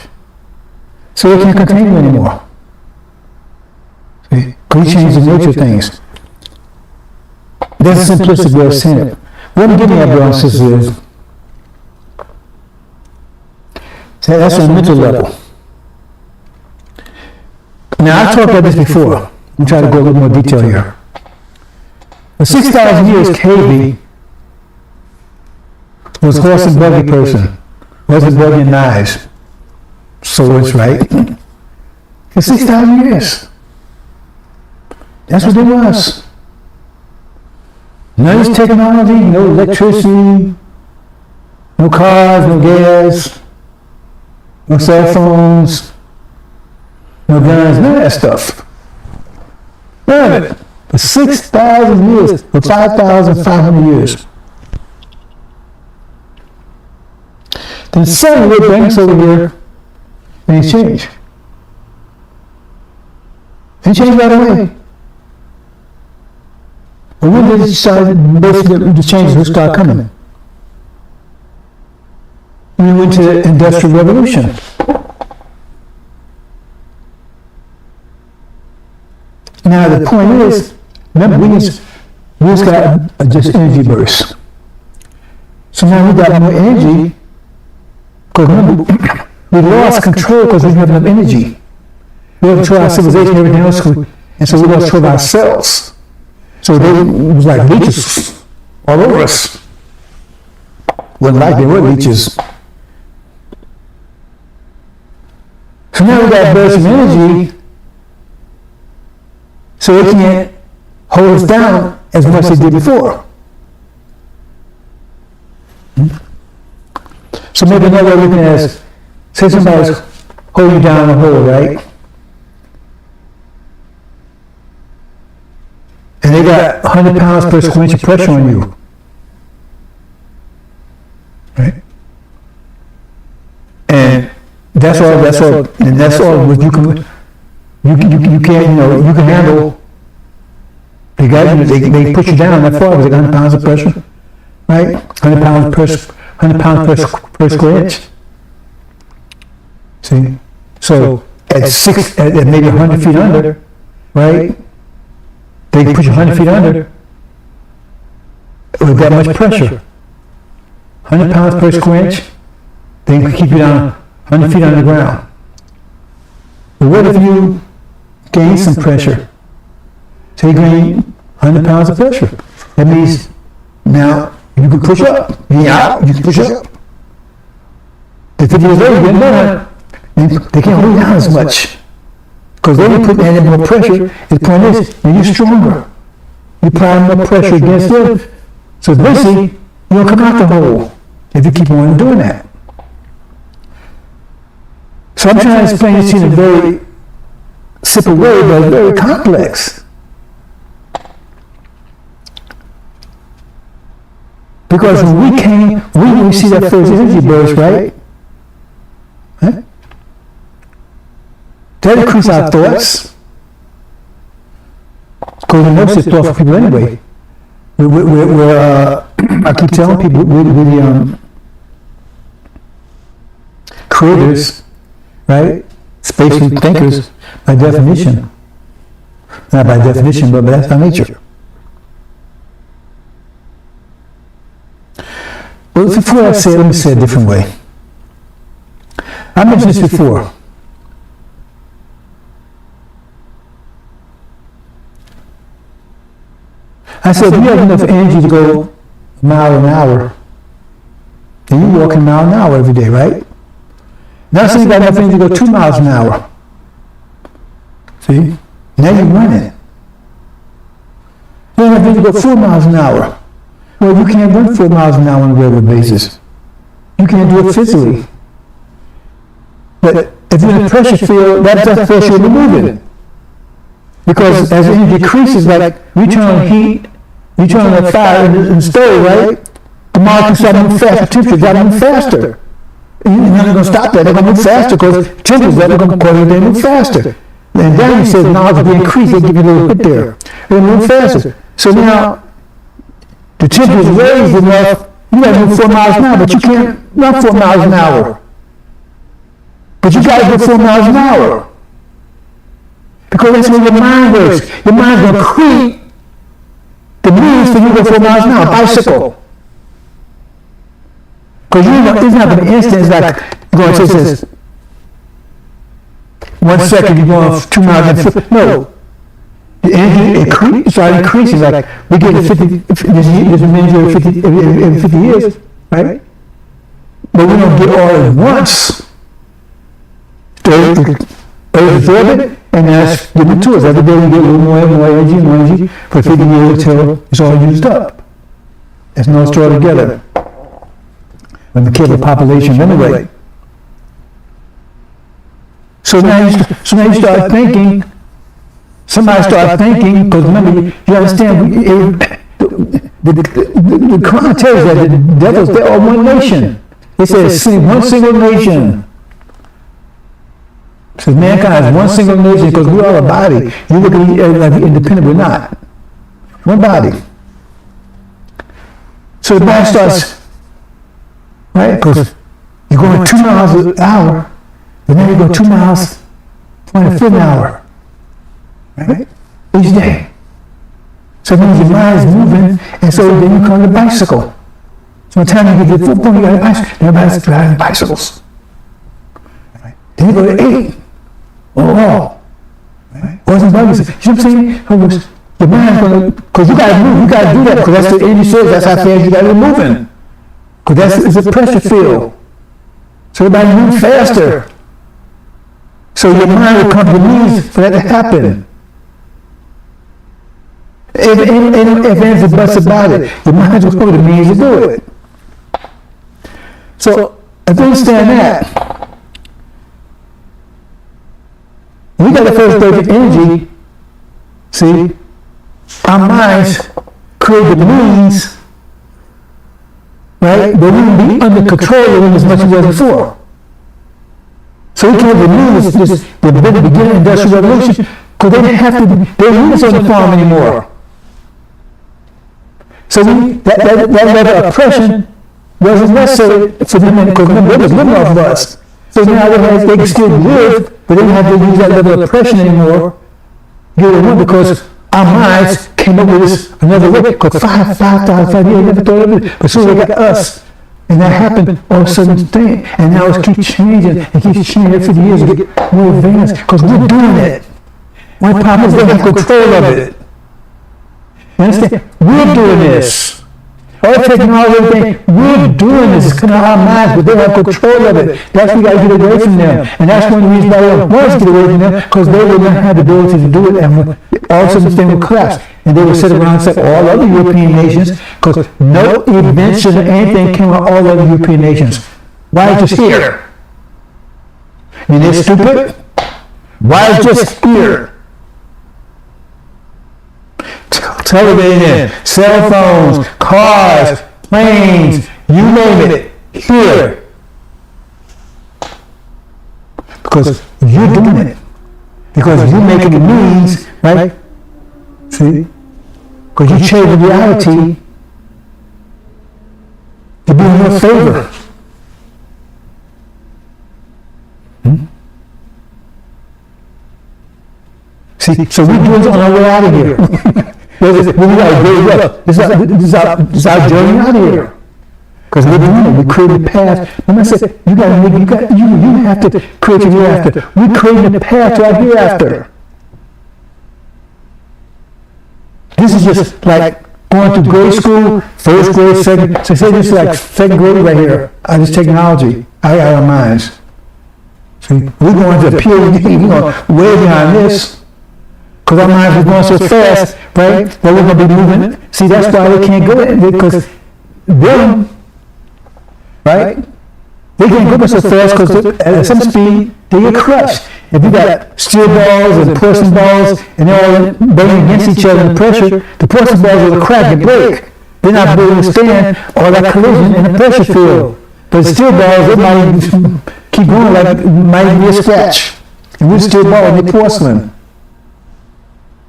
So they can't contain you anymore. See? Because you change the nature of things. That's a simplistic way of saying it. What I'm getting at, brothers and sisters, is that's on a mental level. Now, I've talked about this before. I'm trying to go a little more detail here. For 6,000 years, KB was horse and buggy person. Horse and buggy and knives. Swords, right? For 6,000 years. That's what it was. No technology, no electricity, no cars, no gas, no cell phones, no guns, none of that stuff. None of it. For 6,000 years, for 5,500 years. Then suddenly it brings over here, things change. They change right away. But when did it start, the changes would start coming? We went to the Industrial Revolution. Now the point is, remember, we just got just energy bursts. So now we got more energy, because remember, we lost control because we didn't have enough energy. We lost control of our civilization and everything else, and so we lost control of ourselves. So they was like leeches all over us. Wasn't like they were leeches. So now we got bursts of energy, so they can't hold us down as much as they did before. So maybe another way looking at is, say somebody's holding you down in a hole, right? And they got 100 pounds per square inch of pressure on you. Right? And that's all what you can handle. They put you down that far with 100 pounds of pressure, right? 100 pounds per square inch. See? So at maybe 100 feet under, right? They put you 100 feet under with that much pressure. 100 pounds per square inch, they can keep you down 100 feet on the ground. But what if you gain some pressure? So you gain 100 pounds of pressure. That means now you can push up. Yeah, you can push up. The 50 years later, they can't hold you down as much. Because they didn't put any more pressure. The point is, you're stronger. You apply more pressure against them. So basically, you don't come out the hole if you keep on doing that. So I'm trying to explain this in a very simple way, but it's very complex. Because when we see that first energy burst, right? Huh? That increases our thoughts. Because we notice it's thought for people anyway. I keep telling people, we're the creators, right? Spatially thinkers by definition. Not by definition, but that's our nature. Well, before I say it, let me say it a different way. I mentioned this before. I said, if you have enough energy to go a mile an hour, then you're walking a mile an hour every day, right? Now say you got enough energy to go 2 miles an hour. See? Now you're running. You have enough energy to go 4 miles an hour. Well, you can't run 4 miles an hour on a regular basis. You can't do it physically. But if you're in a pressure field, that force you to move it. Because as energy decreases, like you turn on heat, you turn on the fire in the stove, right? The molecules start moving faster, temperature got to move faster. You're not going to stop that, they're going to move faster because temperatures are going to cause them to move faster. And then he says knowledge will increase, they give you a little bit there. They'll move faster. So now, the temperature is raised enough, you got to move 4 miles an hour, but you can't run 4 miles an hour. But you got to go 4 miles an hour. Because that's where your mind works. Your mind's going to create the means for you to go 4 miles an hour, bicycle. Because there's not going to be instances like you're going to say this. 1 second you're going 2 miles an hour. No. The energy started increasing. Like we get 50, there's an energy every 50 years, right? But we don't get all at once. Earth absorb it, and that's given to us. Every day we get a little more energy for 50 years until it's all used up. There's no store together. When we kill the population anyway. So now you start thinking. Somebody start thinking, because remember, you understand, the Quran tells you that the devils, they're all one nation. It says one single nation. It says mankind is one single nation because we're all a body. You look at each other like we're independent, we're not. One body. So the body starts, right? Because you're going 2 miles an hour, but then you go 2 miles, 20 foot an hour. Right? Each day. So then your mind is moving, and so then you come to bicycle. By the time you get to 4 point, you got a bicycle. Everybody's driving bicycles. Right? Then you go to 8. Oh, right? Wasn't bugging. You know what I'm saying? The mind's gonna, because you gotta move, you gotta do that, because that's the energy source, that's how fast you gotta be moving. Because it's a pressure field. So everybody moves faster. So your mind will come to knees for that to happen. If there's a bus about it, your mind will come to knees to do it. So if you understand that, we got the first stage of energy, see, our minds create the means, right, but we won't be under control of them as much as we were before. So we can't remove the beginning of the Industrial Revolution, because they didn't have to, they didn't use on the farm anymore. So that level of oppression wasn't necessary for them, because they was living off of us. So now they can still live, but they don't have to use that level of oppression anymore. Because our minds came up with this another way, because 5,000 years never thought of it, but soon they got us. And that happened all of a sudden thing. And now it keeps changing, it keeps changing every 50 years to get more advanced, because we're doing it. White powers, they have control of it. You understand? We're doing this. All technology, everything, we're doing this. It's coming out of our minds, but they have control of it. That's why we got to get away from them. And that's one of the reasons why we don't want to get away from them, because they will not have the ability to do it, and all of a sudden thing will collapse. And they will sit around and say all other European nations, because no invention or anything came out of all other European nations. Why is just here? And they're stupid? Why is just here? Television, cell phones, cars, planes, you name it, here. Because you're doing it. Because you're making the means, right? See? Because you change the reality to be in your favor. See, so we're doing this on our way out of here. This is our journey out of here. Because we're doing it. We created the path. When I said, you have to create your hereafter. We created the path to our hereafter. This is just like going to grade school, first grade, second. So say this is like second grade right here. Out of this technology, out of our minds. See, we're going to the pure, we're going way behind this. Because our minds are going so fast, right, that we're going to be moving. See, that's why they can't go in, because them, right, they can't go so fast because at some speed, they get crushed. If you got steel balls and porcelain balls, and they're all banging against each other in pressure, the porcelain balls will crack and break. They're not able to stand all that collision in the pressure field. But steel balls, they might keep going like it might be a scratch. And we're steel ball and they're porcelain.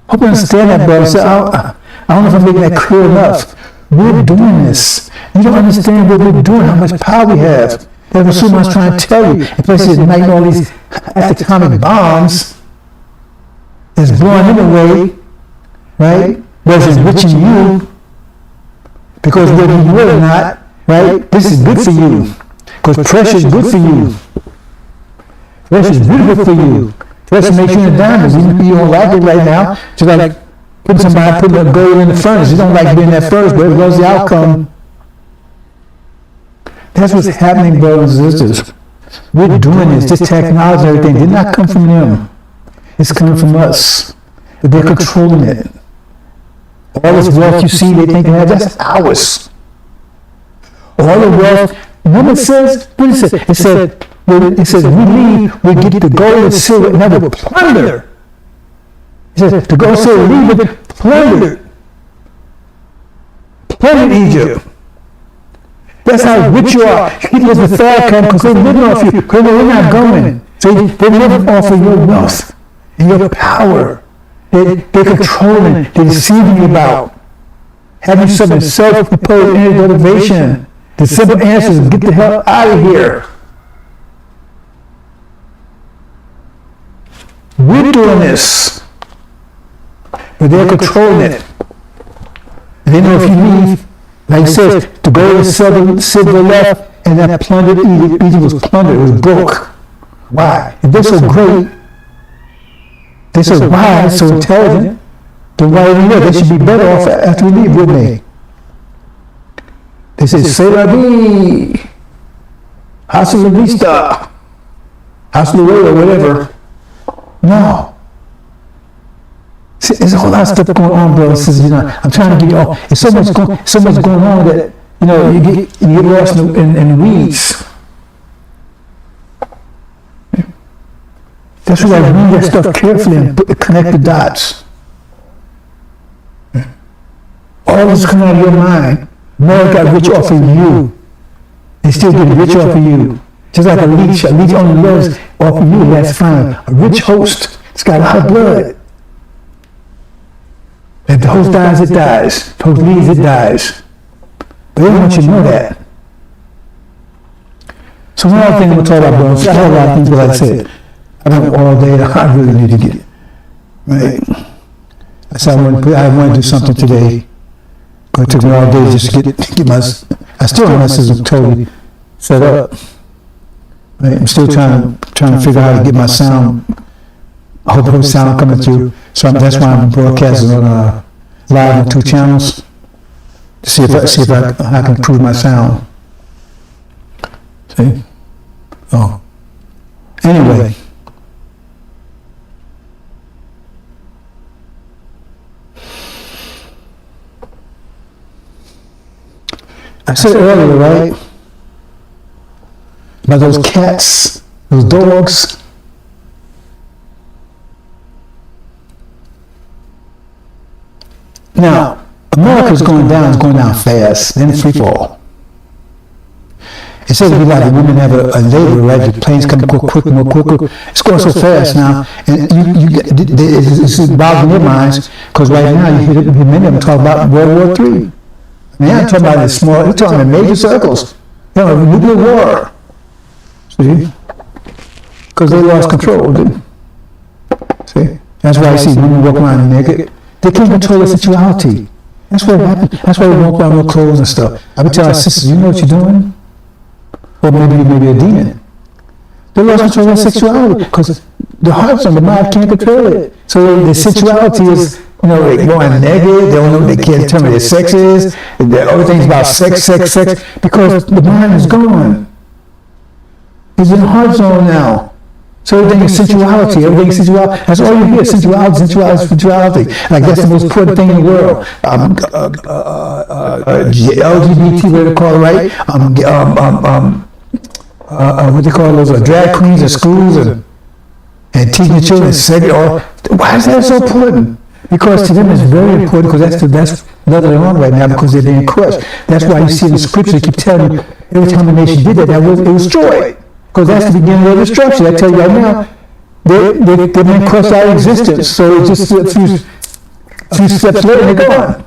Hope you understand that, brother. So I don't know if I'm making that clear enough. We're doing this. You don't understand what we're doing, how much power we have. That's what someone's trying to tell you. In places making all these atomic bombs is blowing them away, right? But it's enriching you, because whether you will or not, right? This is good for you, because pressure is good for you. Pressure is beautiful for you. Pressure makes you in diamonds. You don't like it right now. Just like putting a gold in the furnace. You don't like being that first, but it was the outcome. That's what's happening, brothers and sisters. We're doing this technology and everything did not come from them. It's coming from us. But they're controlling it. All this wealth you see, they think they have, that's ours. All the wealth, remember it says, what it said? It says, we leave, we get the gold and silver, and that will plunder. It says, the gold and silver, leave it plundered. Plundered Egypt. That's how rich you are. People with the fire come because they're living off you, because they're not going. So they're living off of your wealth and your power. They're controlling, they're deceiving you about. Having some self-imposed motivation. The simple answer is get the hell out of here. We're doing this, but they're controlling it. And they know if you leave, Like it says, the gold and silver left, and that plundered Egypt was plundered, it was broke. Why? If they're so great, they're so wise, so intelligent, then why are we here? They should be better off after we leave, wouldn't they? They say, "C'est la vie, hasta la vista, hasta luego," or whatever. No. See, there's a whole lot of stuff going on, bro. I'm trying to give you all. There's so much going on that you get lost in the weeds. That's why I read that stuff carefully and connect the dots. All this coming out of your mind. More got rich off of you. They still get rich off of you. Just like a leech only lives off of you, that's fine. A rich host, it's got a lot of blood. If the host dies, it dies. If the host leaves, it dies. But they don't want you to know that. So one other thing we'll talk about, bro. I have a lot of things, but like I said, I don't all day. I really need to get it. Right? I said I want to do something today. It took me all day just to get my. I still have my system totally set up. Right? I'm still trying to figure out how to get my sound. I hope the sound coming through. So that's why I'm broadcasting on live on 2 channels to see if I can improve my sound. See? Oh. Anyway. I said earlier, right? About those cats, those dogs. Now, America's going down fast, then free fall. It says it'll be like the women have a labor, right? The planes come quicker, more quicker. It's going so fast now, and it's boggling their minds, because right now you hear many of them talk about World War III. Man, I'm talking about the small, they're talking in major circles. Nuclear war. See? Because they lost control, didn't they? See? That's why you see women walk around naked. They can't control the sexuality. That's what happened. That's why we walk around with clothes and stuff. I would tell our sisters, you know what you're doing? Or maybe you may be a demon. They lost control of their sexuality because the hearts and the mind can't control it. So the sexuality is, they going negative, they don't know, they can't determine their sex is, everything's about sex, because the mind is gone. It's in the heart zone now. So everything is sensuality, that's all you hear, sensuality. Like that's the most important thing in the world. LGBT, what they call it, right? What they call those drag queens at schools and teaching children sex. Why is that so important? Because to them it's very important, because that's what they're on right now, because they're being crushed. That's why you see in the scripture they keep telling you every time a nation did that, it was destroyed. Because that's the beginning of their destruction. I tell you right now, they've been crushed out of existence. So just a few steps later, they're gone.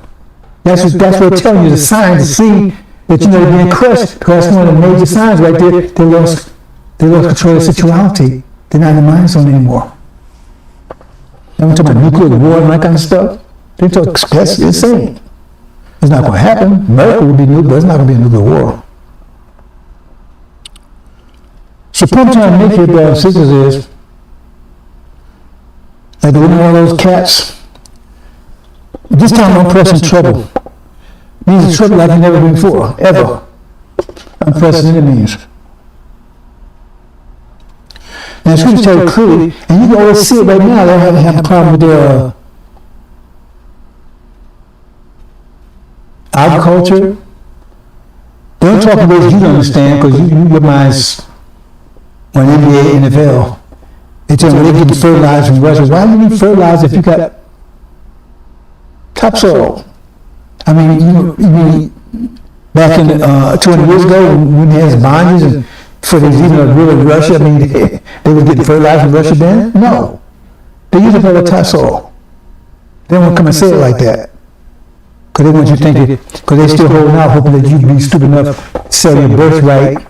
That's what they're telling you, the sign to see that they're being crushed. Because that's one of the major signs right there. They lost control of sexuality. They're not in the mind zone anymore. Now we're talking about nuclear war and that kind of stuff. That's insane. It's not going to happen. America will be nuclear, but it's not going to be a nuclear war. So the point I'm trying to make here, brothers and sisters, is like one of those cats. This time I'm pressing trouble. Means trouble like I've never been before, ever. Unprecedented means. Now, it's going to tell you clearly, and you can always see it right now, they're having a problem with their agriculture. They don't talk in ways you don't understand, because your mind's on NBA, NFL. They tell them they're getting fertilizer from Russia. Why do you need fertilizer if you got topsoil? I mean, back in 200 years ago, when they had binders and before there was even a real in Russia, they were getting fertilizer from Russia then? No. They use it for the topsoil. They don't want to come and say it like that. Because they want you to think it, because they're still holding out, hoping that you'd be stupid enough to sell your birthright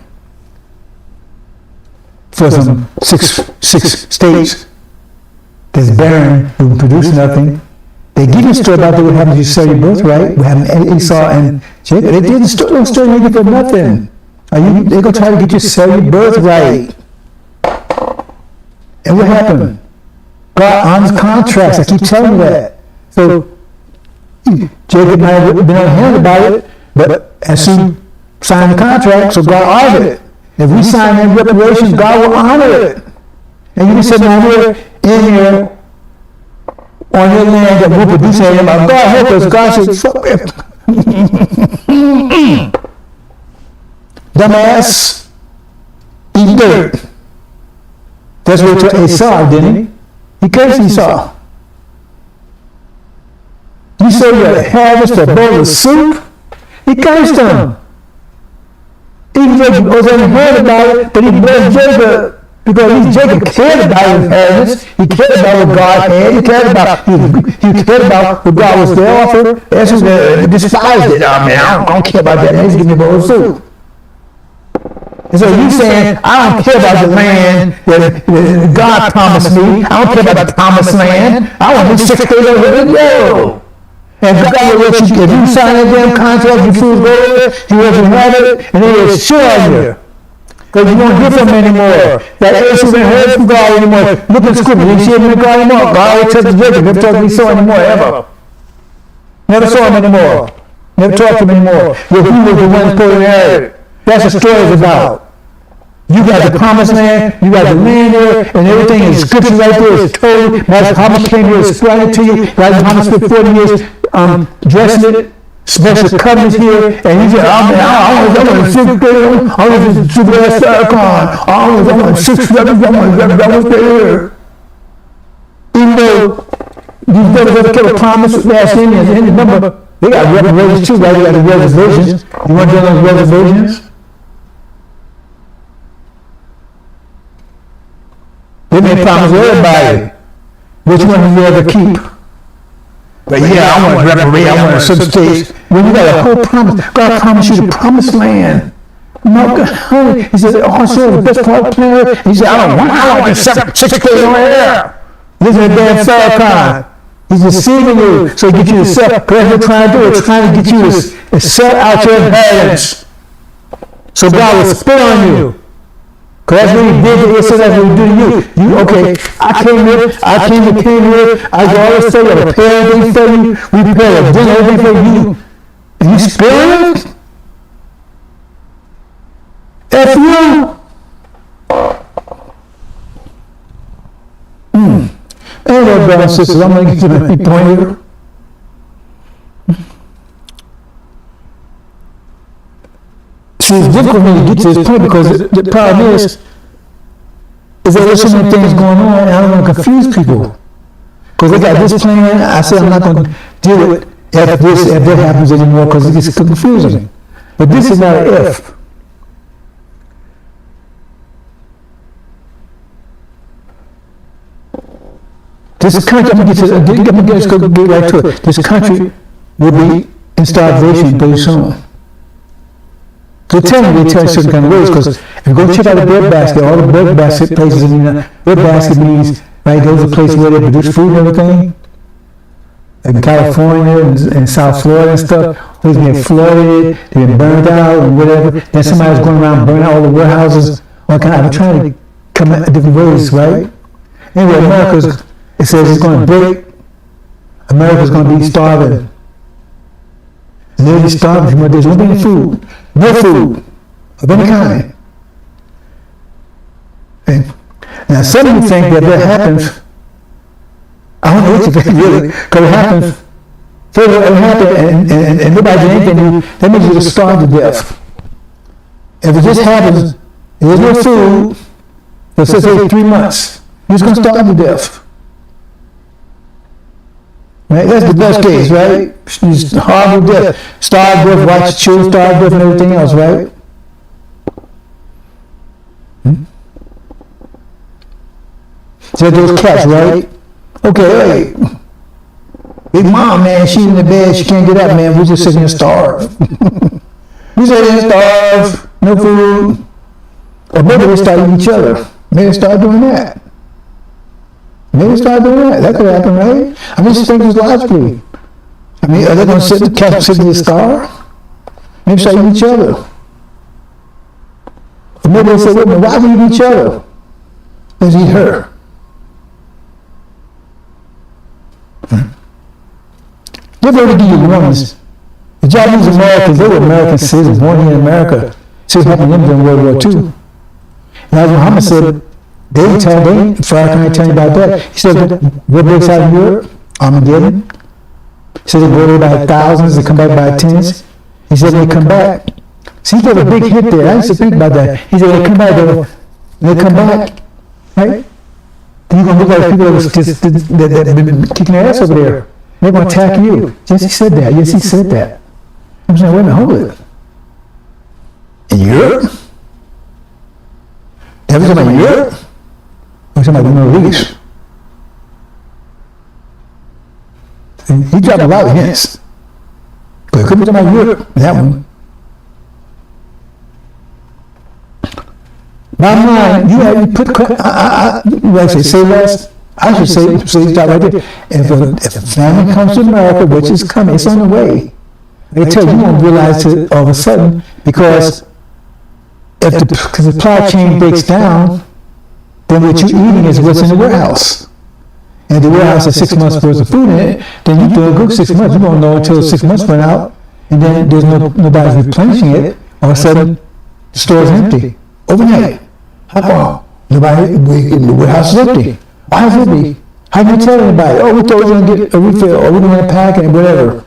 for some six states that's barren, who produce nothing, They give you a story about what happened to you sell your birthright. We have Esau and Jacob. They didn't story make it for nothing. They're going to try to get you to sell your birthright. And what happened? God honors contracts. I keep telling you that. So Jacob might have been unhappy about it, but as he signed the contract, so God honored it. If we sign in reparations, God will honor it. And you can sit down here in here on your land that will produce anything. God help us. God says, fuck it. Dumbass, eat dirt. That's what Esau, didn't he? He cursed Esau. You sold your harvest a bowl of soup? He cursed him. Even Jacob was unheard about it, but he blessed Jacob. Because Jacob cared about his harvest. He cared about what God had. He cared about what God was there for. He despised it. I don't care about that. He's giving me a bowl of soup. And so you saying, I don't care about the land that God promised me. I don't care about the promised land. I want to be 6 days over the world. And God will let you, if you sign a damn contract, you fools go there, you let you have it, and they will sure on you. Because you won't hear from him anymore. That Esau hasn't heard from God anymore. Look at scripture, you see him in God anymore. God always tells Jacob, never talked to Esau anymore, ever. Never saw him anymore. Never talked to him anymore. Yet he was the one supposed to inherit. That's what the story is about. You got the promised land, you got the land there, and everything is scripture right there. It's told. That's how much came here, explain it to you. Like how much spent 40 years dressing it, special covenants here, and he said, I want to 6 days, I want to super Saracon, I want 6 records, I want to stay here. Even though these brothers ever kept a promise with last Indians, and remember, they got reparations too, right? They got the reservations. You want to do those reservations? They made promise to everybody. Which one do you ever keep? But yeah, I want to reparate, I want to substitute. When you got a whole promise, God promised you the promised land. No, God, he said, oh, sure, the best part of the plan. He said, I want to 6 days over here. This is a damn Farrakhan. He's deceiving you, so he gets you to sell. Because that's what they're trying to do. It's trying to get you to sell out your inheritance. So God will spit on you. Because that's what he did to Esau, that's what he do to you. Okay, I came here, I got all this stuff, I prepared everything for you, we prepared a dinner, everything for you, and you spilling it? F you? Anyway, brothers and sisters, I'm going to get to my point here. See, it's difficult for me to get to this point because the problem is that there's so many things going on and I don't want to confuse people. Because they got this plan, I said I'm not going to deal with if that happens anymore because it gets confusing. But this is not an if. This country, I'm going to get right to it. This country will be in starvation pretty soon. They tell you certain kind of ways, because if you go check out the breadbasket, all the breadbasket places in the breadbasket means, right, those are places where they produce food and everything. Like in California and South Florida and stuff, they've been flooded, they've been burned out and whatever. Then somebody's going around burning out all the warehouses, all kind of trying to come at different ways, right? Anyway, it says it's going to break. America's going to be starving. Literally starving. There's no any food. No food of any kind. And now some of you think that happens. I don't know what you think really, because it happens. So it happens and nobody did anything to you, that means you're starved to death. If it just happens, there's no food, for say 3 months, you're just going to starve to death. Right? That's the best case, right? It's horrible death. Starved death, watch children starve death and everything else, right? So those cats, right? Okay, hey. Big mom, man, she's in the bed, she can't get up, man. We're just sitting here starved. We sit here starved, no food. Or maybe they start eating each other. Maybe they start doing that. Maybe start doing that. That could happen, right? I mean, just think this logically. I mean, are they going to catch the star? Maybe start eating each other. Or maybe they say, wait a minute, why do we eat each other? Let's eat her. They're going to give you warnings. The Japanese Americans, they were American citizens, born here in America. Since happened to them during World War II. And as Muhammad said, they ain't tell you about that. He said, what breaks out in Europe? Armageddon. He said they go there by thousands, they come back by tens. He said they come back. See, he gave a big hit there. I used to think about that. He said they come back, right? Then you're going to look like people that have been kicking their ass over there. They're going to attack you. Yes, he said that. Yes, he said that. I'm saying, wait a minute, hold it. In Europe? That was talking about Europe? We're talking about the Middle East. He dropped a lot of hints. But it couldn't be talking about Europe, that one. Bottom line, you put, say less. I should say stop right there. If a famine comes to America, which is coming, it's on the way. They tell you won't realize it all of a sudden, because if the supply chain breaks down, then what you're eating is what's in the warehouse. And if the warehouse has 6 months worth of food in it, then you're doing good 6 months. You won't know until 6 months run out, and then there's nobody's replenishing it. All of a sudden, the store's empty overnight. How come? The warehouse is empty. Why is it empty? How can you tell anybody? Oh, we thought we were going to get a refill, or we're going to pack it, whatever.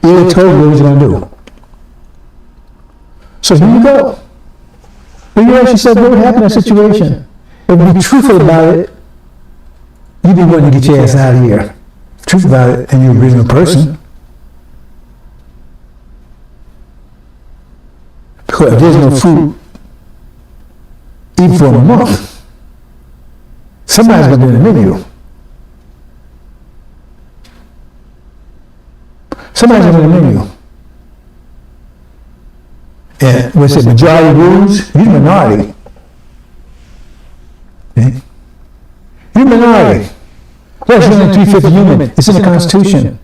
Either told you what he's going to do. So here you go. But you ask yourself, what would happen in that situation? If you be truthful about it, you'd be wanting to get your ass out of here. Truth about it, and you're a reasonable person. Because if there's no food, even for a month, somebody's going to be in the menu. Somebody's going to be in the menu. And what's it, majority rules? You're minority. Okay? You're minority. Plus, you're only 3/5 human. It's in the Constitution.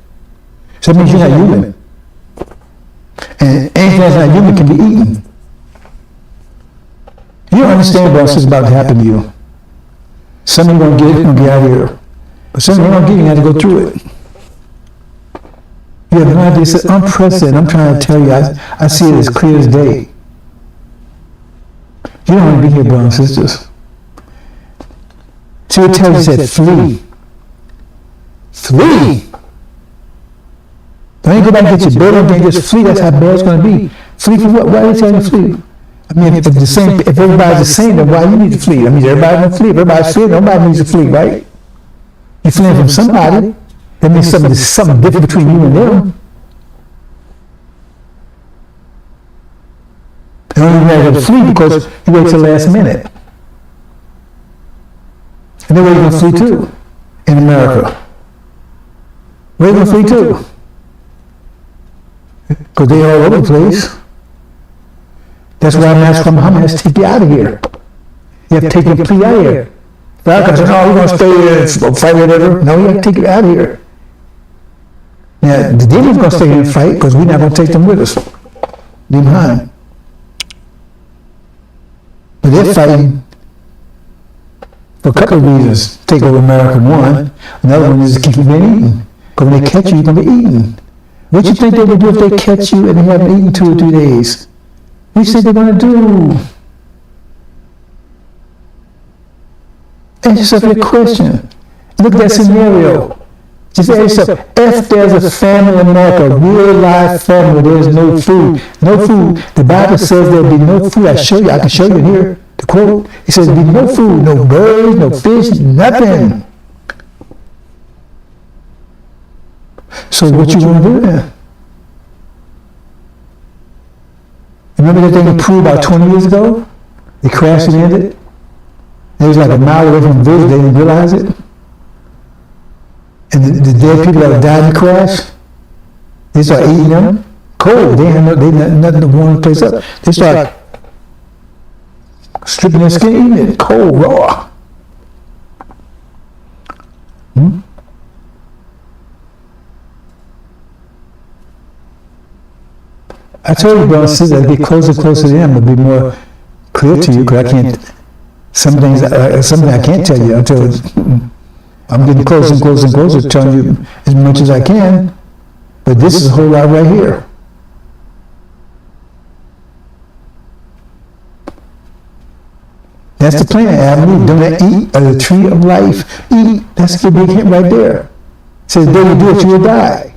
So it means you're not human. And anything that's not human can be eaten. You don't understand what's about to happen to you. Some of you going to get out of here. But some of you don't get it, you have to go through it. You have no idea. It's unprecedented. I'm trying to tell you, I see it as clear as day. You don't want to be here, brothers and sisters. So it tells you, said, flee. Flee! Don't you go back and get your bed and just flee. That's how bad it's going to be. Flee from what? Why are they telling you to flee? I mean, if everybody's the same, then why you need to flee? I mean, everybody won't flee. If everybody's fleeing, nobody needs to flee, right? You're fleeing from somebody. That means something different between you and them. The only way you're going to flee because you wait till the last minute. And then where are you going to flee to? In America. Where are you going to flee to? Because they're all over the place. That's why I'm asking Muhammad has to take you out of here. You have to take your plea out of here. God said, no, we're going to stay here and fight whatever. No, you have to take it out of here. Now, the demons going to stay here and fight because we're not going to take them with us. Leave behind. But they're fighting for a couple of reasons. Take over America, one. Another one is to keep you from eating. Because when they catch you, you're going to be eaten. What do you think they would do if they catch you and they haven't eaten 2 or 3 days? What do you think they're going to do? Ask yourself that question. Look at that scenario. Just ask yourself, if there's a famine in America, real life famine where there's no food, the Bible says there'll be no food. I can show you here, the quote. It says there'll be no food, no birds, no fish, nothing. So what you going to do then? Remember that thing approved about 20 years ago? They crashed and ended? It was like a mile away from the village, they didn't realize it. And the dead people that died in the crash, they start eating them cold. They had nothing to warm the place up. They start stripping their skin, eating it cold, raw. I told you, brothers and sisters, as I get closer and closer to them, it'll be more clear to you, because I can't, something I can't tell you until I'm getting closer and closer and closer, telling you as much as I can, but this is a whole lot right here. That's the plan, Adam and Eve. Don't eat of the tree of life. Eat. That's the big hint right there. It says, though you do it, you will die.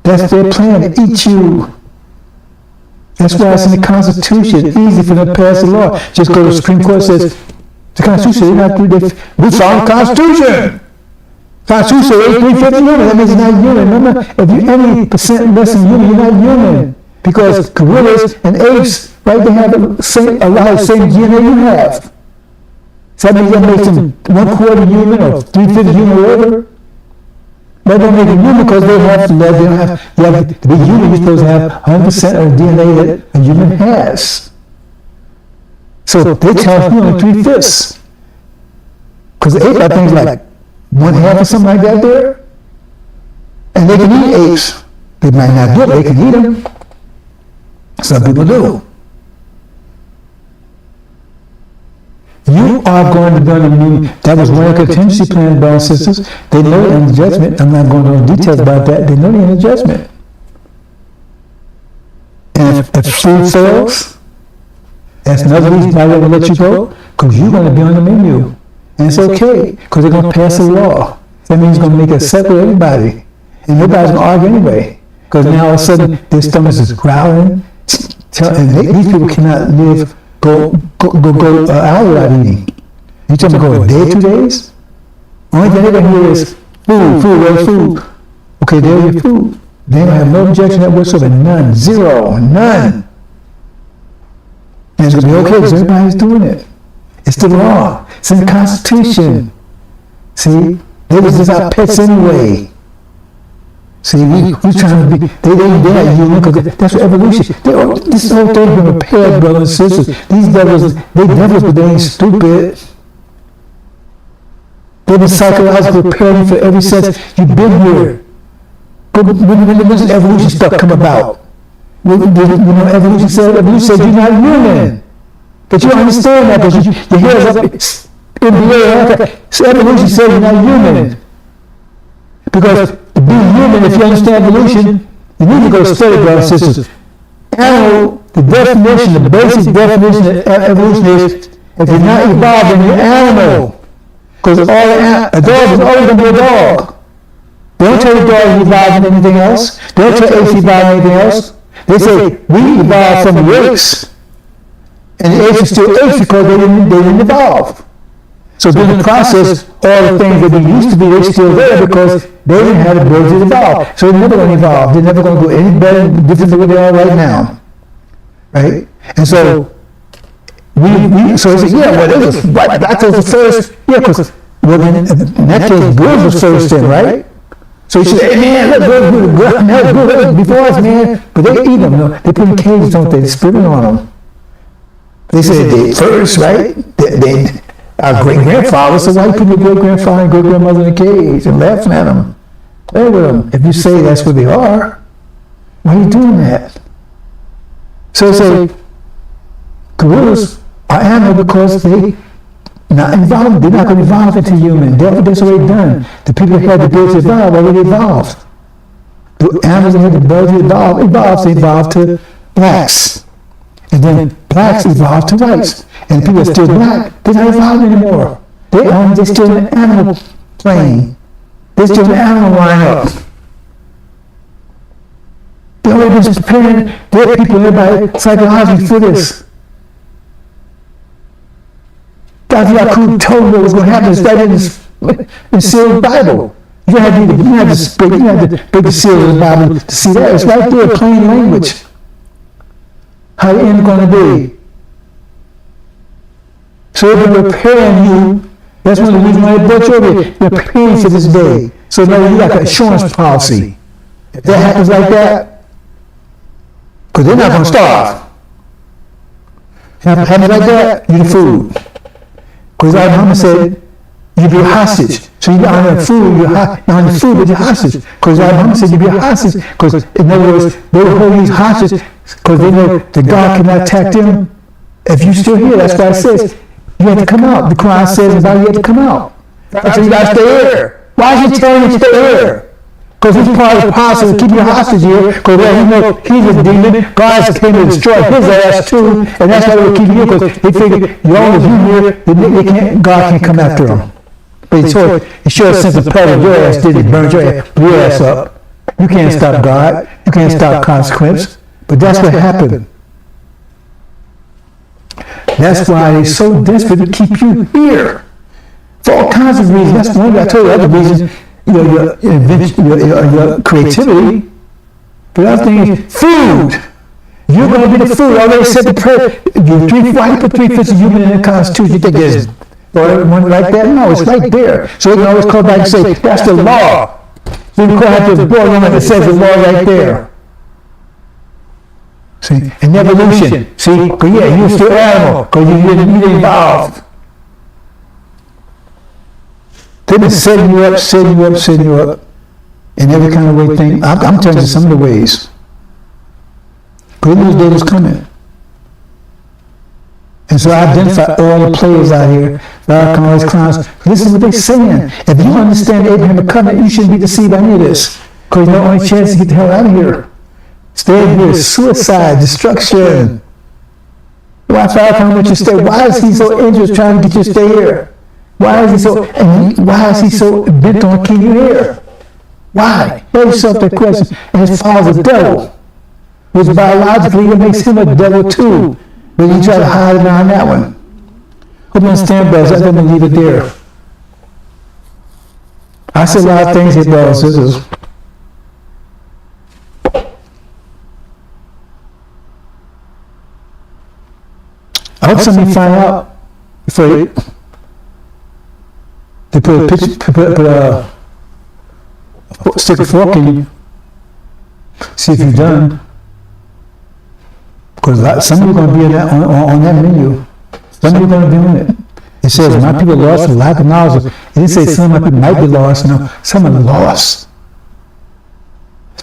That's their plan, to eat you. That's why it's in the Constitution. Easy for them to pass the law. Just go to the Supreme Court, says, the Constitution, we found the Constitution. Constitution says 350 human. That means you're not human. Remember, if you're any percent less than human, you're not human. Because gorillas and apes, right, they have a lot of the same DNA you have. So that means that makes them 1/4 human or 3/5 human, whatever. But they make them human because they have to live. They don't have, you have to be human, you're supposed to have 100% of the DNA that a human has. So they count human 3/5. Because the ape got things like 1/2 or something like that there. And they can eat apes. They might not do it, they can eat them. Some people do. You are going to be on the moon. That was one of the contingency plan, brothers and sisters. They know they're in the judgment. I'm not going into details about that. They know they're in the judgment. And if food fails, that's another reason why they will let you go, because you're going to be on the menu. And it's okay, because they're going to pass a law. That means it's going to make it acceptable to everybody. And nobody's going to argue anyway. Because now all of a sudden, their stomachs is growling. And these people cannot live, go an hour without eating. You tell them to go a day, 2 days? Only thing they're going to hear is food. Okay, there's your food. They don't have no objection to that whatsoever. None. Zero. None. And it's going to be okay because everybody's doing it. It's the law. It's in the Constitution. See? They was just our pets anyway. See, we trying to be, they're not human, because that's what evolution. This whole thing been prepared, brothers and sisters. These devils, they devils, but they ain't stupid. They've been psychologically preparing for every sense. You've been here. But when does evolution stuff come about? Evolution said you're not human. But you don't understand that, because your hair is up in the air. So evolution said you're not human. Because to be human, if you understand evolution, you need to go study, brothers and sisters. Animal, the definition, the basic definition of evolution is, if you're not evolved, then you're animal. Because a dog is always going to be a dog. They don't tell the dog to evolve in anything else. They don't tell apes to evolve in anything else. They say, we evolved from the apes. And the apes are still apes because they didn't evolve. So during the process, all the things that they used to be, they're still there because they didn't have the ability to evolve. So they're never going to evolve. They're never going to go any better, different than what they are right now. Right? And so, so they say, yeah, well, it was black was the first. Yeah, because, well, in that case, bulls was first in, right? So you say, hey, man, look, before us, man. But they eat them. No, they put in cages, don't they? They spit it on them. They say they first, right? Our great-grandfather, so why you put your great-grandfather and great-grandmother in a cage and laughing at them? Play with them. If you say that's what they are, why are you doing that? So they say, gorillas are animal because they not evolved. They're not going to evolve into human. That's already done. The people that had the ability to evolve already evolved. The animals that had the ability to evolve, they evolved to blacks. And then blacks evolved to whites. And the people that are still black, they're not evolved anymore. They're still in the animal plane. They're still in the animal lineup. They've already been preparing their people, everybody, psychologically for this. Dr. Yakub told me what was going to happen. It's right in the sealed Bible. You have to break the seal of the Bible to see that. It's right there, plain language. How the end going to be. So they've been preparing you. That's one of the reasons why they brought you over here. They're preparing for this day. So now you got an insurance policy. If that happens like that, because they're not going to starve. If it happens like that, you're the food. Because our mama said, You be a hostage. So you got on the food, on the food, but you're hostage. Because Muhammad said you be a hostage. Because in other words, they will hold you hostage because they know that God cannot attack them. If you're still here, that's why it says you have to come out. The Quran says about you have to come out. So you got to stay here. Why is he telling you to stay here? Because he's part of the process to keep you hostage here. Because you know he's a demon. God came to destroy his ass too, and that's why we're keeping you. Because they figure as long as you're here, God can't come after them. But he showed a sense of pleasure. Your ass did it, burned your ass up. You can't stop God. You can't stop consequence. But that's what happened. That's why they're so desperate to keep you here. For all kinds of reasons. That's one. I told you other reasons. Your invention, your creativity. But the other thing is food. You're going to be the food. I already said the prayer. Why you put 3/5 of human in the Constitution? You think there's one like that? No, it's right there. So you can always call back and say, that's the law. So you can call out the board that says the law right there. See, in evolution, see, because yeah, you're still animal, because you didn't evolve. They've been setting you up in every kind of way thing. I'm telling you some of the ways. Good news day is coming. And so I identify all the players out here, all these clowns. This is what they're saying. If you understand the Abrahamic covenant, you shouldn't be deceived by any of this. Because the only chance to get the hell out of here. Staying here is suicide, destruction. Why can't you stay? Why is he so injured trying to get you to stay here? Why is he so bent on keeping you here? Why? Ask yourself that question. And his father's a devil, which biologically it makes him a devil too. But you try to hide behind that one. Hope you understand, brothers. I'm going to leave it there. I said a lot of things here, brothers and sisters. I hope somebody find out before they put a stick of fork in you. See if you've done. Because some of you are going to be on that menu. Some of you are going to be on it. It says, my people lost for lack of knowledge. It didn't say some of my people might be lost. No, some are lost.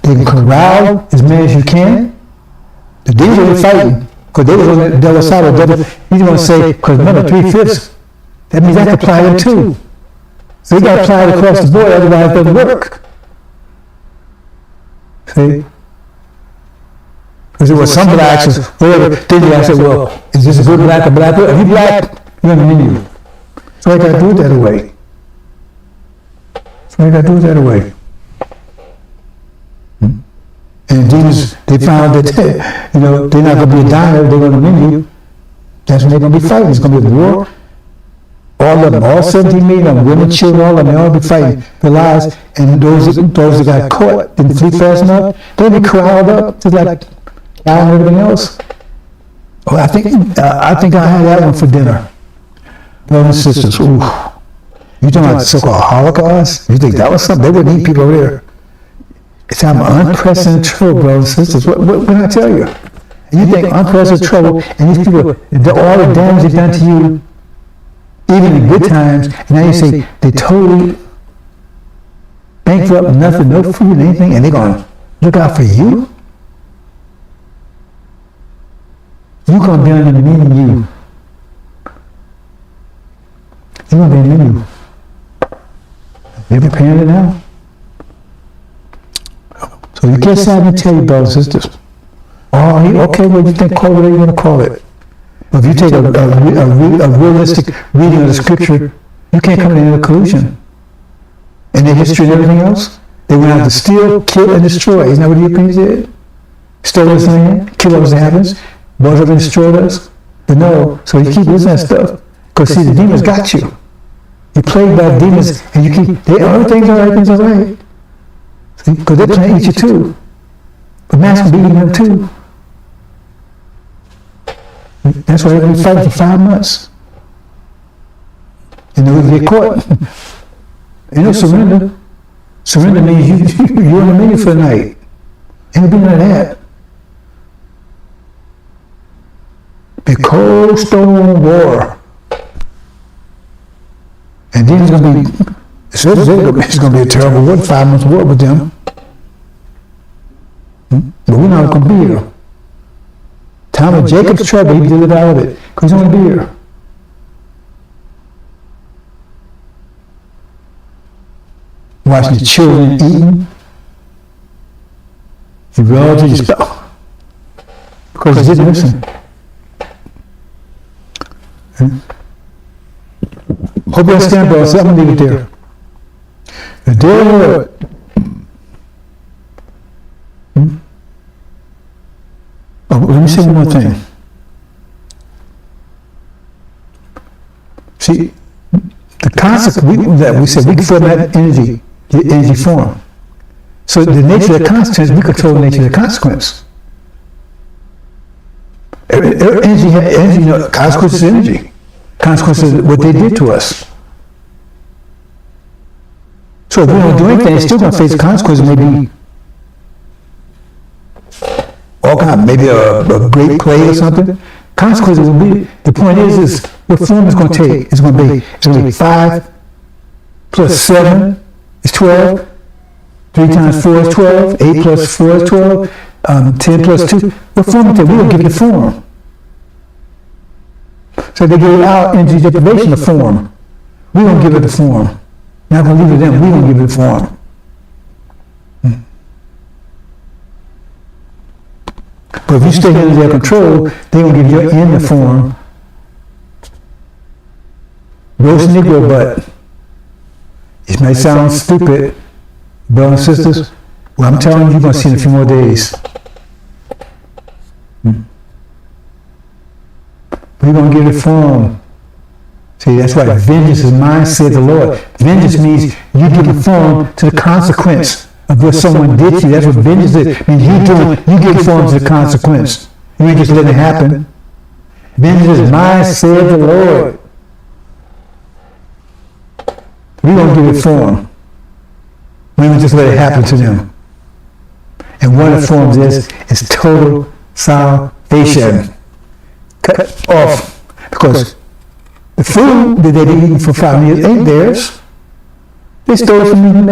They can corral as many as you can. The demons are fighting. Because they was on the devil's side of the devil. He's going to say, because remember, 3/5. That means that can apply them too. So you got to apply it across the board, otherwise it doesn't work. See? Because there were some blacks, whatever, then I said, well, is this a good black or black? If you black, you're on the menu. So I got to do it that way. And these, they found that, they're not going to be a diner, they're on the menu. That's when they're going to be fighting. It's going to be a war. All of them, all 17 million women, children, all of them, they all be fighting their lives. And those that got caught didn't flee fast enough, they'll be corralled up just like and everything else. Oh, I think I had that one for dinner. Brothers and sisters, ooh. You talking about the so-called Holocaust? You think that was something? They wouldn't eat people over there. It's unprecedented trouble, brothers and sisters. What did I tell you? And you think unprecedented trouble, and these people, all the damage they've done to you, even in good times, and now you say they totally bankrupt, nothing, no food, anything, and they're going to look out for you? You're going to be on the menu. You're going to be on the menu. They're preparing it now. So you can't sit and tell you, brothers and sisters. Oh, okay, well, you think call it whatever you want to call it. But if you take a realistic reading of the scripture, you can't come to any conclusion. And their history and everything else, they went out to steal, kill, and destroy. Isn't that what the Europeans did? Stole this land, kill all the inhabitants, brought up and destroyed us. But no, so you keep listening to that stuff. Because see, the demons got you. You're plagued by demons, and you keep, everything's all right, things all right. Because they're trying to eat you too. But man's going to be eating them too. That's why they've been fighting for 5 months. And they would get caught. Ain't no surrender. Surrender means you're on the menu for the night. Ain't been none of that. Be cold stone war. And then it's going to be a terrible war, 5 months war with them. But we're not going to be here. Time of Jacob's trouble, he delivered out of it, because he's going to be here. Watching the children eating. He relatives fell because he didn't listen. Hope you understand, brother. So I'm going to leave it there. The dear Lord. Oh, let me say one more thing. See, the concept that we said we can form that energy, the energy form. So the nature of the consequence, we control the nature of the consequence. Energy, consequence is energy. Consequence is what they did to us. So if we don't do anything, it's still going to face the consequences. Maybe all kind, maybe a great plague or something. Consequences will be. The point is what form it's going to take. It's going to be 5 plus 7 is 12. 3 times 4 is 12. 8 plus 4 is 12. 10 plus 2. What form is it? We don't give it the form. So they give our energy deprivation a form. We don't give it the form. Not going to leave it to them. We don't give it the form. But if you stay under their control, they will give your end the form. Roast Negro butt. It may sound stupid, brothers and sisters. Well, I'm telling you, you're going to see in a few more days. We're going to give it form. See, that's right. Vengeance is mine, said the Lord. Vengeance means you give the form to the consequence of what someone did to you. That's what vengeance is. It means you give form to the consequence. You ain't just letting it happen. Vengeance is mine, said the Lord. We're going to give it form. We don't just let it happen to them. And one of the forms is total salvation. Cut off. Because the food that they've eaten for 5 years ain't theirs. They stole it from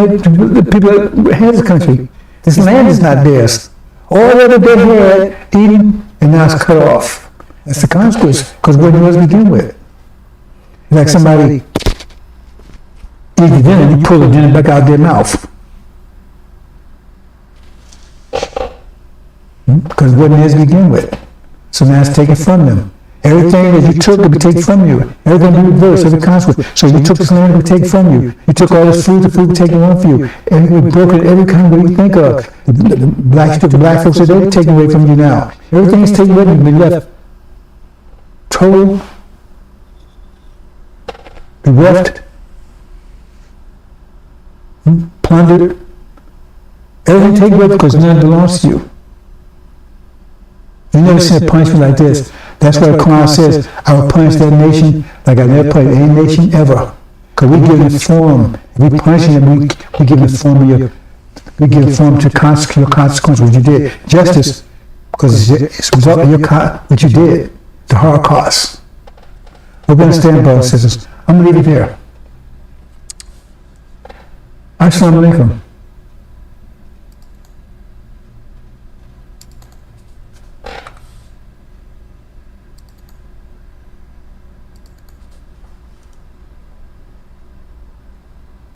the people that had the country. This land is not theirs. All that they had eaten, and now it's cut off. That's the consequence, because what it was to begin with. It's like somebody eat the dinner and you pull the dinner back out of their mouth. Because it wasn't theirs to begin with. So now it's taken from them. Everything that you took will be taken from you. Everything you reversed, every consequence. So you took this land, it will be taken from you. You took all this food, the food will be taken away from you. And it was broken every kind of way you think of. The black folks, they were taken away from you now. Everything is taken away from you. Be left total, bereft, plundered. Everything taken away because none belongs to you. You never seen a punishment like this. That's why the Quran says, I will punish that nation like I never punished any nation ever. Because we give them form. If we punish them, we give them form to your consequence, what you did. Justice, because it's a result of what you did, the Holocaust. We understand, brothers and sisters. I'm going to leave it there. Assalamu alaikum.